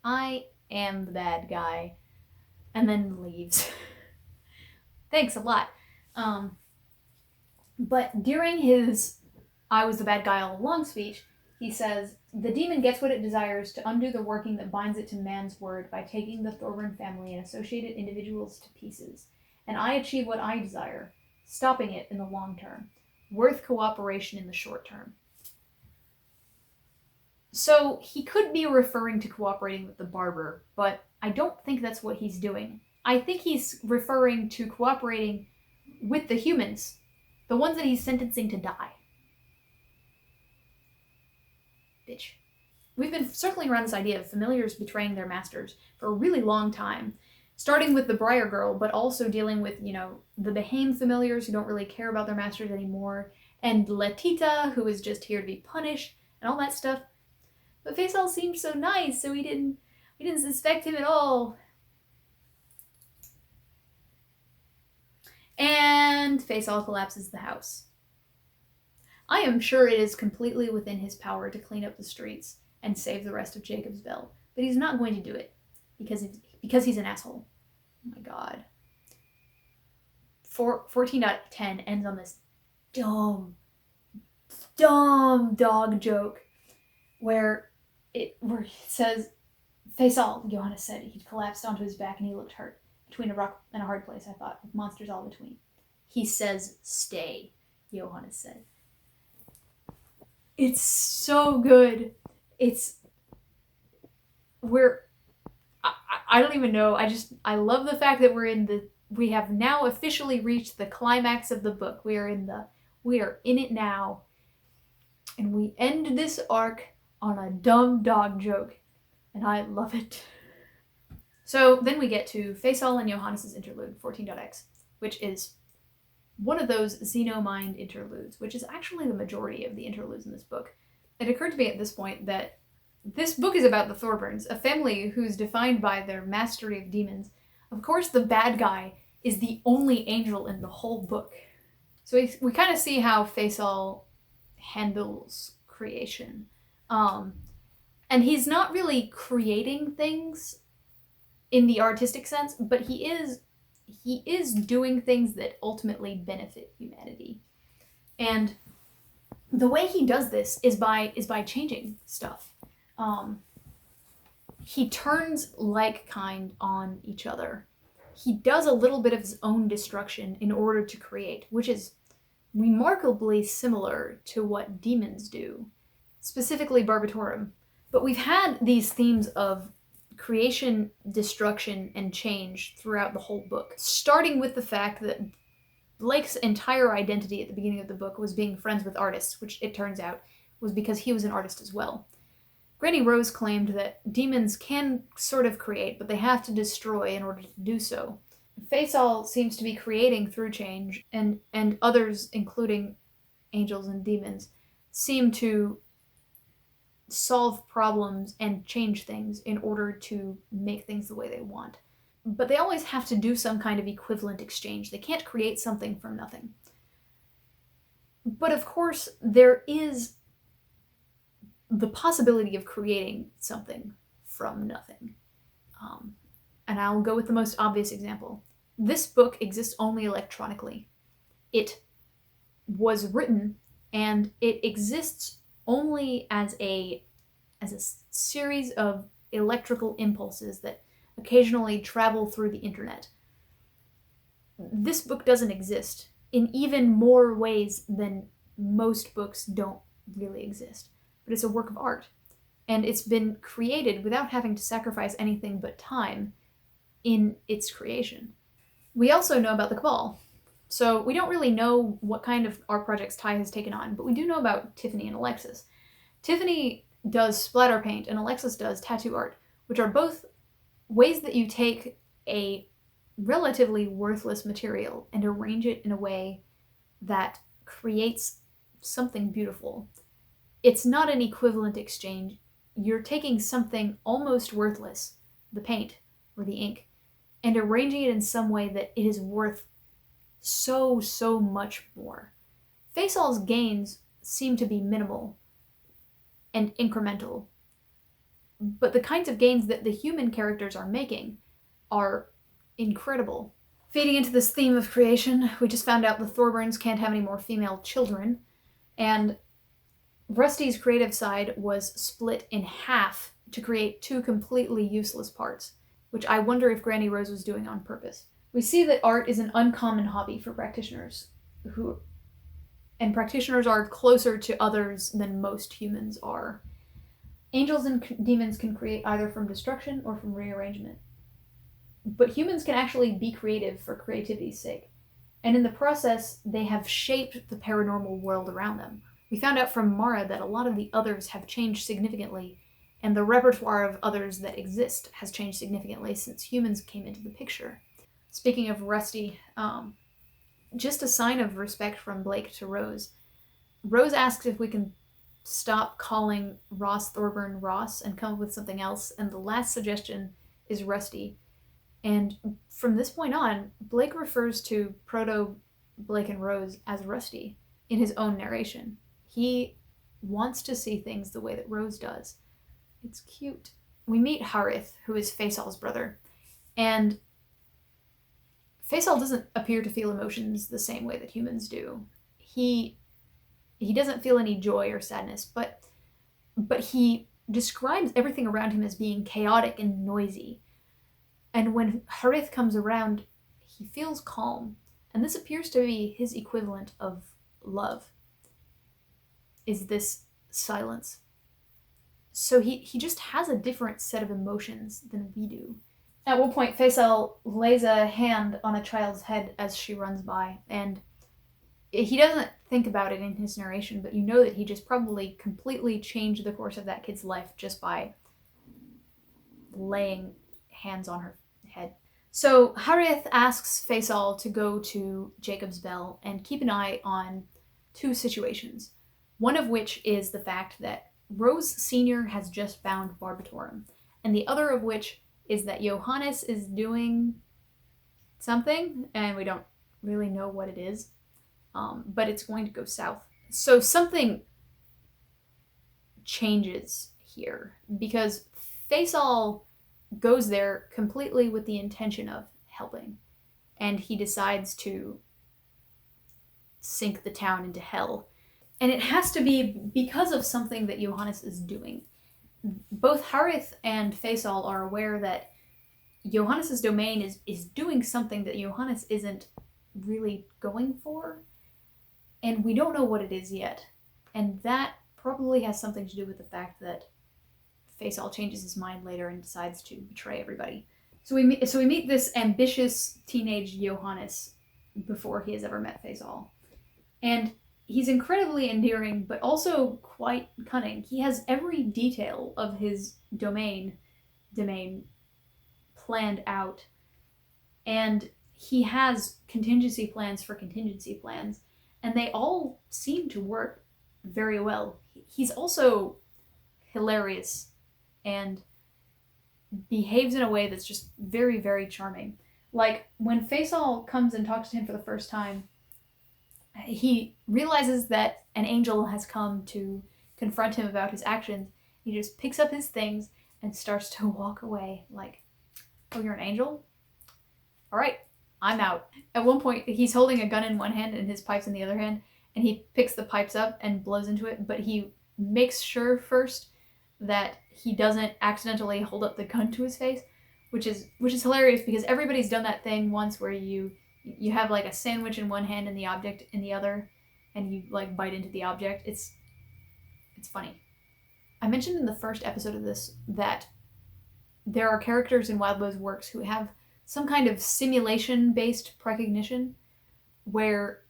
I am the bad guy, and then leaves. Thanks a lot. But during his I was the bad guy all along speech, he says, the demon gets what it desires to undo the working that binds it to man's word by taking the Thorburn family and associated individuals to pieces. And I achieve what I desire, stopping it in the long term, worth cooperation in the short term. So he could be referring to cooperating with the barber, but I don't think that's what he's doing. I think he's referring to cooperating with the humans, the ones that he's sentencing to die. Bitch. We've been circling around this idea of familiars betraying their masters for a really long time, starting with the Briar Girl, but also dealing with, the Behame familiars who don't really care about their masters anymore, and Letita, who is just here to be punished, and all that stuff. But Faisal seemed so nice, so we didn't suspect him at all. And Faisal collapses the house. I am sure it is completely within his power to clean up the streets and save the rest of Jacob's Bell, but he's not going to do it because he's an asshole. Oh my god. 14.10 ends on this dumb dog joke where it says, Faisal, Johannes said. He'd collapsed onto his back and he looked hurt. Between a rock and a hard place, I thought, with monsters all between. He says, stay, Johannes said. It's so good. I don't even know. I love the fact that we have now officially reached the climax of the book. We are in it now. And we end this arc on a dumb dog joke. And I love it. So then we get to Faisal and Johannes' interlude, 14.x, which is one of those Xenomind interludes, which is actually the majority of the interludes in this book. It occurred to me at this point that this book is about the Thorburns, a family who's defined by their mastery of demons. Of course, the bad guy is the only angel in the whole book. So we kind of see how Faisal handles creation. And he's not really creating things in the artistic sense, but he is doing things that ultimately benefit humanity. And the way he does this is by changing stuff. He turns like kind on each other. He does a little bit of his own destruction in order to create, which is remarkably similar to what demons do, specifically Barbatorum. But we've had these themes of creation, destruction, and change throughout the whole book, starting with the fact that Blake's entire identity at the beginning of the book was being friends with artists, which it turns out was because he was an artist as well. Granny Rose claimed that demons can sort of create, but they have to destroy in order to do so. Faisal seems to be creating through change, and others, including angels and demons, seem to solve problems and change things in order to make things the way they want. But they always have to do some kind of equivalent exchange. They can't create something from nothing. But of course, there is the possibility of creating something from nothing. And I'll go with the most obvious example. This book exists only electronically. It was written, and it exists only as a series of electrical impulses that occasionally travel through the internet. This book doesn't exist in even more ways than most books don't really exist. But it's a work of art, and it's been created without having to sacrifice anything but time in its creation. We also know about the Cabal. So we don't really know what kind of art projects Ty has taken on, but we do know about Tiffany and Alexis. Tiffany does splatter paint, and Alexis does tattoo art, which are both ways that you take a relatively worthless material and arrange it in a way that creates something beautiful. It's not an equivalent exchange. You're taking something almost worthless, the paint or the ink, and arranging it in some way that it is worth so much more. Faisal's gains seem to be minimal and incremental, but the kinds of gains that the human characters are making are incredible. Feeding into this theme of creation, we just found out the Thorburns can't have any more female children, and Rusty's creative side was split in half to create two completely useless parts, which I wonder if Granny Rose was doing on purpose. We see that art is an uncommon hobby for practitioners, and practitioners are closer to others than most humans are. Angels and demons can create either from destruction or from rearrangement. But humans can actually be creative for creativity's sake, and in the process, they have shaped the paranormal world around them. We found out from Mara that a lot of the others have changed significantly, and the repertoire of others that exist has changed significantly since humans came into the picture. Speaking of Rusty, just a sign of respect from Blake to Rose. Rose asks if we can stop calling Ross Thorburn Ross and come up with something else, and the last suggestion is Rusty. And from this point on, Blake refers to Proto Blake and Rose as Rusty in his own narration. He wants to see things the way that Rose does. It's cute. We meet Harith, who is Faisal's brother, and Faisal doesn't appear to feel emotions the same way that humans do. He doesn't feel any joy or sadness, but he describes everything around him as being chaotic and noisy. And when Harith comes around, he feels calm. And this appears to be his equivalent of love, is this silence. So he just has a different set of emotions than we do. At one point, Faisal lays a hand on a child's head as she runs by, and he doesn't think about it in his narration, but you know that he just probably completely changed the course of that kid's life just by laying hands on her head. So Harith asks Faisal to go to Jacob's Bell and keep an eye on two situations. One of which is the fact that Rose Sr. has just found Barbatorum, and the other of which is that Johannes is doing something, and we don't really know what it is, but it's going to go south. So something changes here, because Faisal goes there completely with the intention of helping, and he decides to sink the town into hell. And it has to be because of something that Johannes is doing. Both Harith and Faisal are aware that Johannes' domain is doing something that Johannes isn't really going for. And we don't know what it is yet. And that probably has something to do with the fact that Faisal changes his mind later and decides to betray everybody. So we meet this ambitious teenage Johannes before he has ever met Faisal. And he's incredibly endearing, but also quite cunning. He has every detail of his domain planned out. And he has contingency plans for contingency plans. And they all seem to work very well. He's also hilarious and behaves in a way that's just very, very charming. Like, when Faisal comes and talks to him for the first time, he realizes that an angel has come to confront him about his actions. He just picks up his things and starts to walk away like, oh, you're an angel? All right, I'm out. At one point, he's holding a gun in one hand and his pipes in the other hand, and he picks the pipes up and blows into it, but he makes sure first that he doesn't accidentally hold up the gun to his face, which is hilarious because everybody's done that thing once where you have like a sandwich in one hand and the object in the other, and you like bite into the object. It's funny. I mentioned in the first episode of this that there are characters in Wildbow's works who have some kind of simulation-based precognition where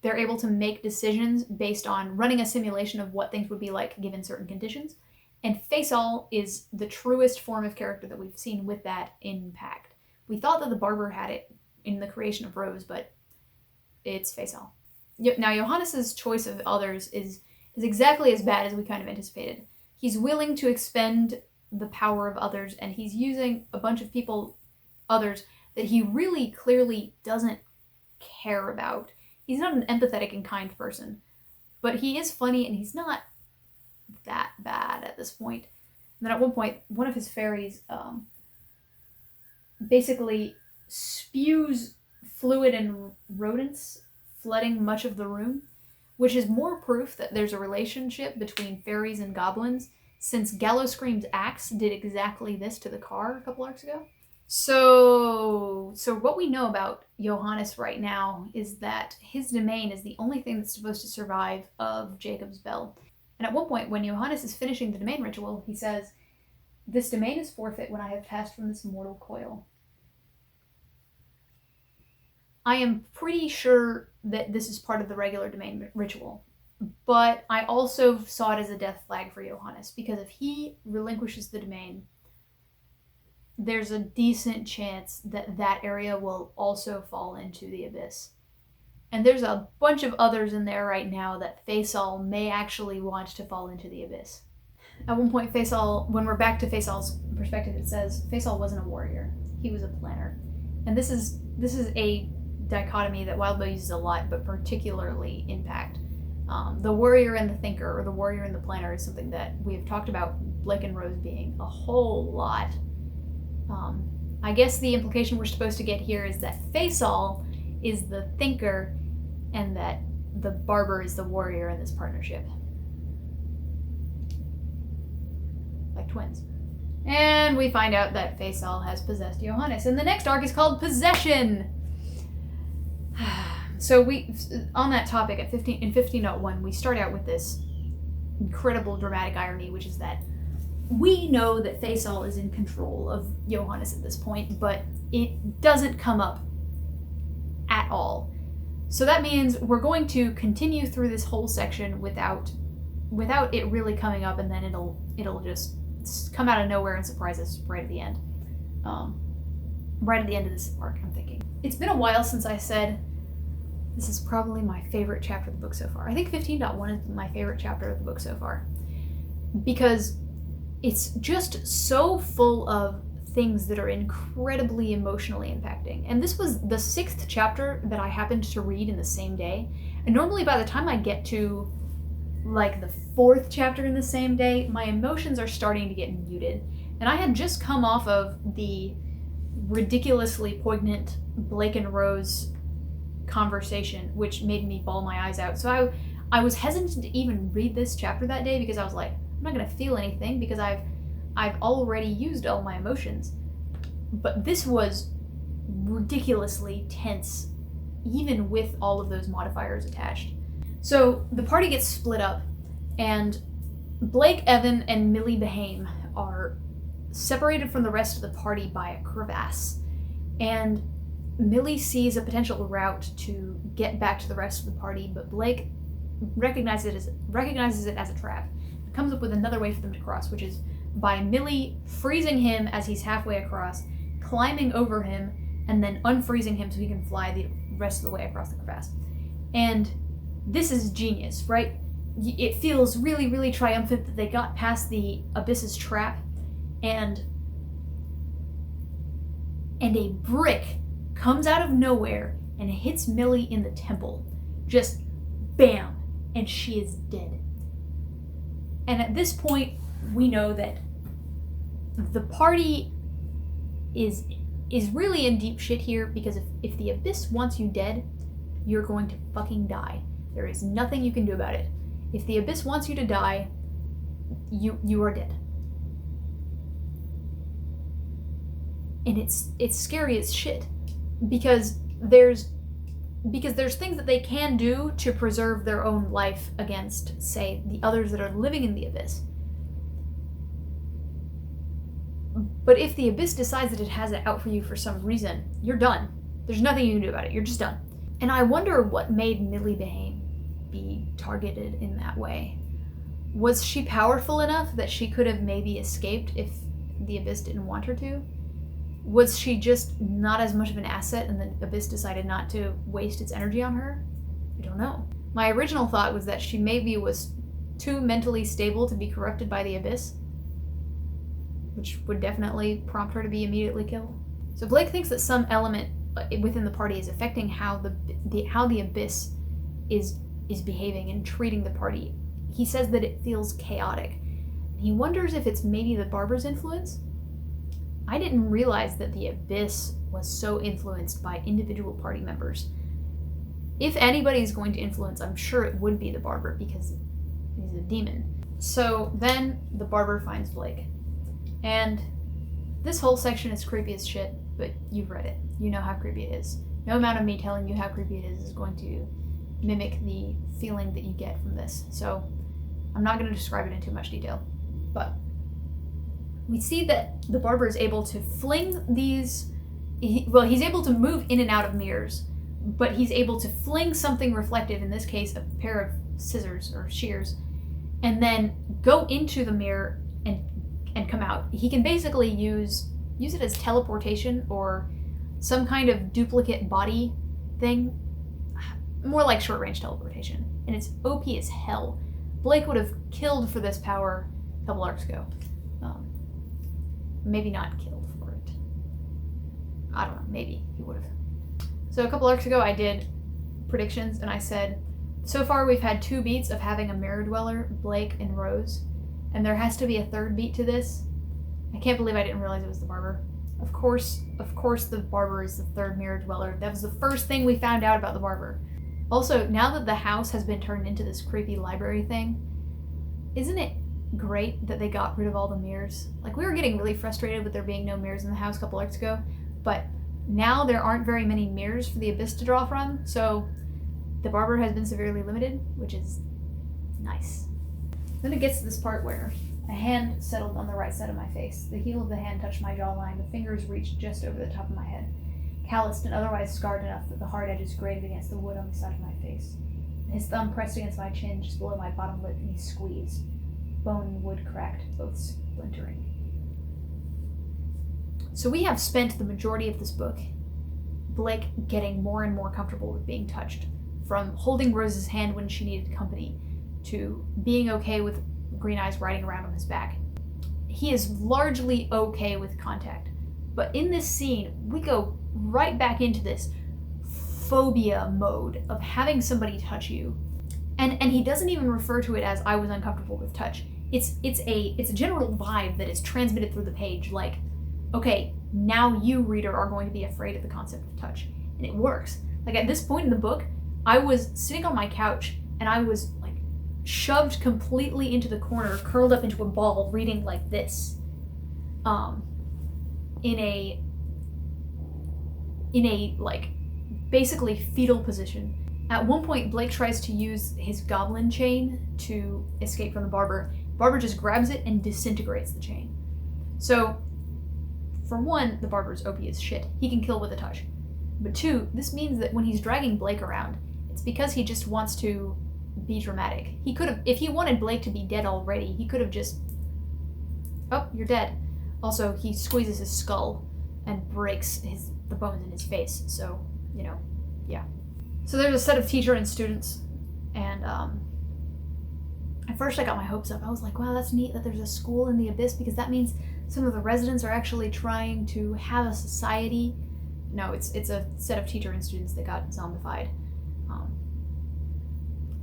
they're able to make decisions based on running a simulation of what things would be like given certain conditions. And Faisal is the truest form of character that we've seen with that in Pact. We thought that the barber had it in the creation of Rose, but it's Faisal. Now, Johannes's choice of others is exactly as bad as we kind of anticipated. He's willing to expend the power of others, and he's using a bunch of others that he really clearly doesn't care about. He's not an empathetic and kind person, but he is funny, and he's not that bad at this point. And then at one point, one of his fairies basically spews fluid and rodents, flooding much of the room, which is more proof that there's a relationship between fairies and goblins, since Gallowscream's axe did exactly this to the car a couple arcs ago. So what we know about Johannes right now is that his domain is the only thing that's supposed to survive of Jacob's Bell. And at one point, when Johannes is finishing the domain ritual, he says, "This domain is forfeit when I have passed from this mortal coil." I am pretty sure that this is part of the regular domain ritual, but I also saw it as a death flag for Johannes, because if he relinquishes the domain, there's a decent chance that that area will also fall into the abyss. And there's a bunch of others in there right now that Faisal may actually want to fall into the abyss. At one point, Faisal, when we're back to Faisal's perspective, it says Faisal wasn't a warrior, he was a planner. And this is a dichotomy that Wildbow uses a lot, but particularly in Pact. The warrior and the thinker, or the warrior and the planner, is something that we have talked about Blake and Rose being a whole lot. I guess the implication we're supposed to get here is that Faisal is the thinker and that the barber is the warrior in this partnership. Like twins. And we find out that Faisal has possessed Johannes, and the next arc is called Possession! So on that topic, in 15.1, we start out with this incredible dramatic irony, which is that we know that Faisal is in control of Johannes at this point, but it doesn't come up at all. So that means we're going to continue through this whole section without it really coming up, and then it'll just come out of nowhere and surprise us right at the end. Right at the end of this arc, I'm thinking. It's been a while since I said this is probably my favorite chapter of the book so far. I think 15.1 is my favorite chapter of the book so far, because it's just so full of things that are incredibly emotionally impacting. And this was the 6th chapter that I happened to read in the same day. And normally by the time I get to like the 4th chapter in the same day, my emotions are starting to get muted. And I had just come off of the ridiculously poignant Blake and Rose conversation, which made me bawl my eyes out. So I was hesitant to even read this chapter that day, because I was like, I'm not gonna feel anything because I've already used all my emotions. But this was ridiculously tense, even with all of those modifiers attached. So the party gets split up, and Blake, Evan, and Millie Behame are separated from the rest of the party by a crevasse. And Millie sees a potential route to get back to the rest of the party, but Blake recognizes it as a trap. It comes up with another way for them to cross, which is by Millie freezing him as he's halfway across, climbing over him, and then unfreezing him so he can fly the rest of the way across the crevasse. And this is genius, right? It feels really, really triumphant that they got past the Abyss's trap, and a brick comes out of nowhere and hits Millie in the temple. Just bam, and she is dead. And at this point, we know that the party is really in deep shit here, because if the Abyss wants you dead, you're going to fucking die. There is nothing you can do about it. If the Abyss wants you to die, you are dead. And it's scary as shit, because there's things that they can do to preserve their own life against, say, the others that are living in the Abyss. But if the Abyss decides that it has it out for you for some reason, you're done. There's nothing you can do about it. You're just done. And I wonder what made Millie Behame be targeted in that way. Was she powerful enough that she could have maybe escaped if the Abyss didn't want her to? Was she just not as much of an asset and the Abyss decided not to waste its energy on her? I don't know. My original thought was that she maybe was too mentally stable to be corrupted by the Abyss, which would definitely prompt her to be immediately killed. So Blake thinks that some element within the party is affecting how the Abyss is behaving and treating the party. He says that it feels chaotic. He wonders if it's maybe the Barber's influence. I didn't realize that the Abyss was so influenced by individual party members. If anybody's going to influence, I'm sure it would be the Barber, because he's a demon. So then the Barber finds Blake. And this whole section is creepy as shit, but you've read it. You know how creepy it is. No amount of me telling you how creepy it is going to mimic the feeling that you get from this. So I'm not going to describe it in too much detail. But we see that the Barber is able to fling these... he's able to move in and out of mirrors, but he's able to fling something reflective, in this case a pair of scissors or shears, and then go into the mirror and come out. He can basically use it as teleportation or some kind of duplicate body thing. More like short-range teleportation. And it's OP as hell. Blake would have killed for this power a couple arcs ago. Maybe not killed for it. I don't know, maybe he would have. So a couple arcs ago I did predictions, and I said, so far we've had 2 beats of having a Mirror Dweller, Blake and Rose, and there has to be a 3rd beat to this. I can't believe I didn't realize it was the Barber. Of course the Barber is the 3rd Mirror Dweller. That was the first thing we found out about the Barber. Also, now that the house has been turned into this creepy library thing, isn't it great that they got rid of all the mirrors? Like, we were getting really frustrated with there being no mirrors in the house a couple arcs ago, but now there aren't very many mirrors for the Abyss to draw from, so the Barber has been severely limited, which is nice. Then it gets to this part where a hand settled on the right side of my face. The heel of the hand touched my jawline. The fingers reached just over the top of my head, calloused and otherwise scarred enough that the hard edges grated against the wood on the side of my face. His thumb pressed against my chin just below my bottom lip, and he squeezed. Bone and wood cracked, both splintering. So we have spent the majority of this book, Blake getting more and more comfortable with being touched, from holding Rose's hand when she needed company, to being okay with Green Eyes riding around on his back. He is largely okay with contact, but in this scene, we go right back into this phobia mode of having somebody touch you. And he doesn't even refer to it as I was uncomfortable with touch. It's a general vibe that is transmitted through the page, like, okay, now you, reader, are going to be afraid of the concept of touch. And it works. Like, at this point in the book, I was sitting on my couch and I was like shoved completely into the corner, curled up into a ball, reading like this. In a like basically fetal position. At one point, Blake tries to use his goblin chain to escape from the barber. Barber just grabs it and disintegrates the chain. So, for one, the barber's OP as shit. He can kill with a touch. But two, this means that when he's dragging Blake around, it's because he just wants to be dramatic. He could have, if he wanted Blake to be dead already, he could have just, oh, you're dead. Also, he squeezes his skull and breaks the bones in his face. So, yeah. So there's a set of teacher and students, and at first I got my hopes up. I was like, wow, that's neat that there's a school in the Abyss, because that means some of the residents are actually trying to have a society. No, it's a set of teacher and students that got zombified.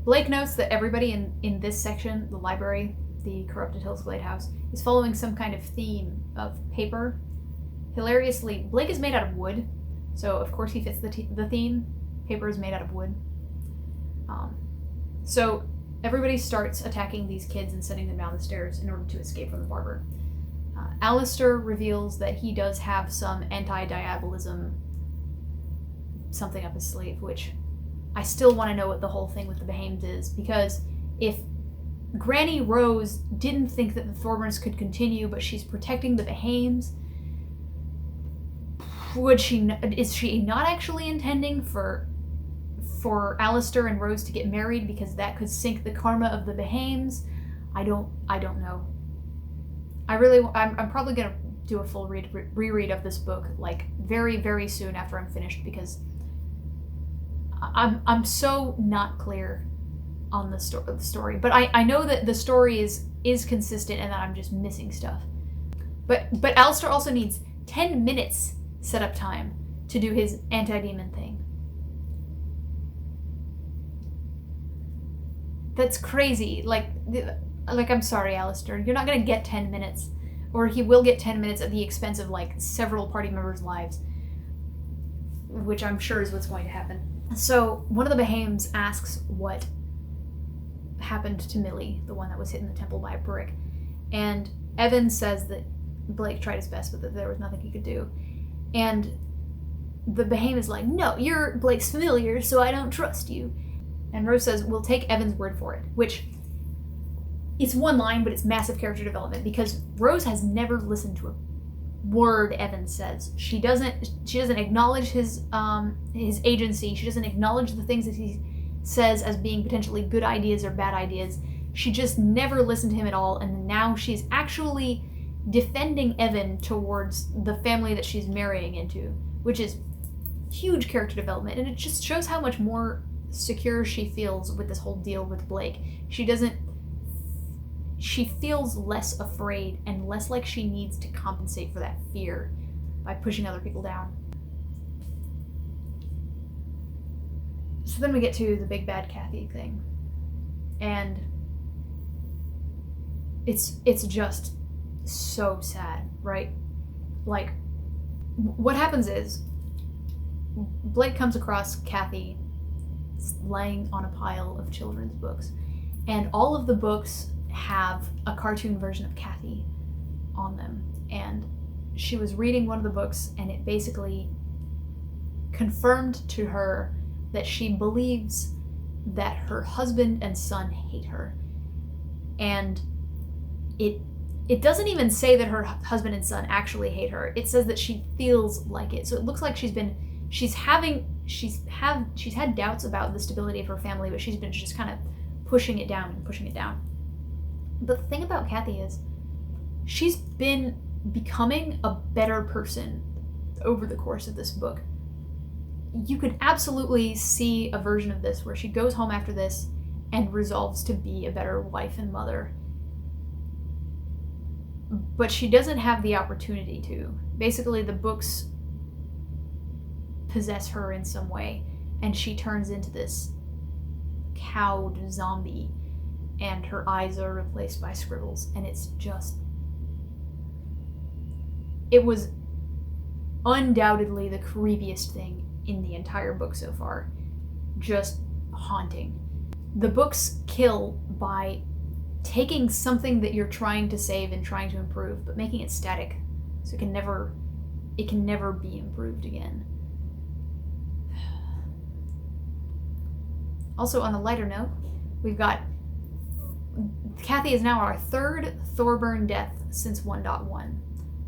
Blake notes that everybody in this section, the library, the Corrupted Hills Glade House, is following some kind of theme of paper. Hilariously, Blake is made out of wood, so of course he fits the theme. Paper is made out of wood. So everybody starts attacking these kids and sending them down the stairs in order to escape from the barber. Alistair reveals that he does have some anti-diabolism something up his sleeve, which I still want to know what the whole thing with the Behames is, because if Granny Rose didn't think that the Thorburns could continue, but she's protecting the Behames, is she not actually intending for Alistair and Rose to get married, because that could sink the karma of the Behames? I don't know. I'm probably gonna do a full reread of this book, like very, very soon after I'm finished, because I'm so not clear on the story. But I know that the story is consistent and that I'm just missing stuff. But Alistair also needs 10 minutes setup time to do his anti-demon thing. That's crazy. Like I'm sorry, Alistair. You're not gonna get 10 minutes. Or he will get 10 minutes at the expense of, like, several party members' lives. Which I'm sure is what's going to happen. So, one of the Behames asks what happened to Millie, the one that was hit in the temple by a brick. And Evan says that Blake tried his best, but that there was nothing he could do. And the Behame is like, no, you're Blake's familiar, so I don't trust you. And Rose says, we'll take Evan's word for it, which, it's one line, but it's massive character development, because Rose has never listened to a word Evan says. She doesn't acknowledge his agency. She doesn't acknowledge the things that he says as being potentially good ideas or bad ideas. She just never listened to him at all, and now she's actually defending Evan towards the family that she's marrying into, which is huge character development, and it just shows how much more secure she feels with this whole deal with Blake. She feels less afraid and less like she needs to compensate for that fear by pushing other people down. So then we get to the big bad Kathy thing. And it's just so sad, right? Like, what happens is Blake comes across Kathy laying on a pile of children's books, and all of the books have a cartoon version of Kathy on them. And she was reading one of the books, and it basically confirmed to her that she believes that her husband and son hate her. And it doesn't even say that her husband and son actually hate her. It says that she feels like it. So it looks like she's had doubts about the stability of her family, but she's been just kind of pushing it down. But the thing about Kathy is, she's been becoming a better person over the course of this book. You could absolutely see a version of this where she goes home after this and resolves to be a better wife and mother. But she doesn't have the opportunity to. Basically, the books possess her in some way, and she turns into this cowed zombie, and her eyes are replaced by scribbles, and it's just... It was undoubtedly the creepiest thing in the entire book so far. Just haunting. The books kill by taking something that you're trying to save and trying to improve, but making it static, so it can never be improved again. Also, on the lighter note, we've got Kathy is now our third Thorburn death since 1.1.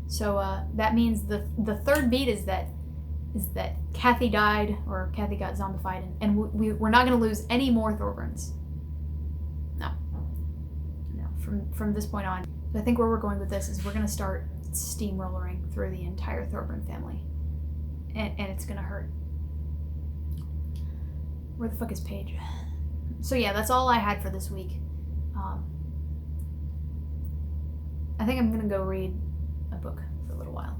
So that means the third beat is that Kathy died, or Kathy got zombified, and we're not going to lose any more Thorburns. No. From this point on. I think where we're going with this is we're going to start steamrollering through the entire Thorburn family, and it's going to hurt. Where the fuck is Paige? So yeah, that's all I had for this week. I think I'm going to go read a book for a little while.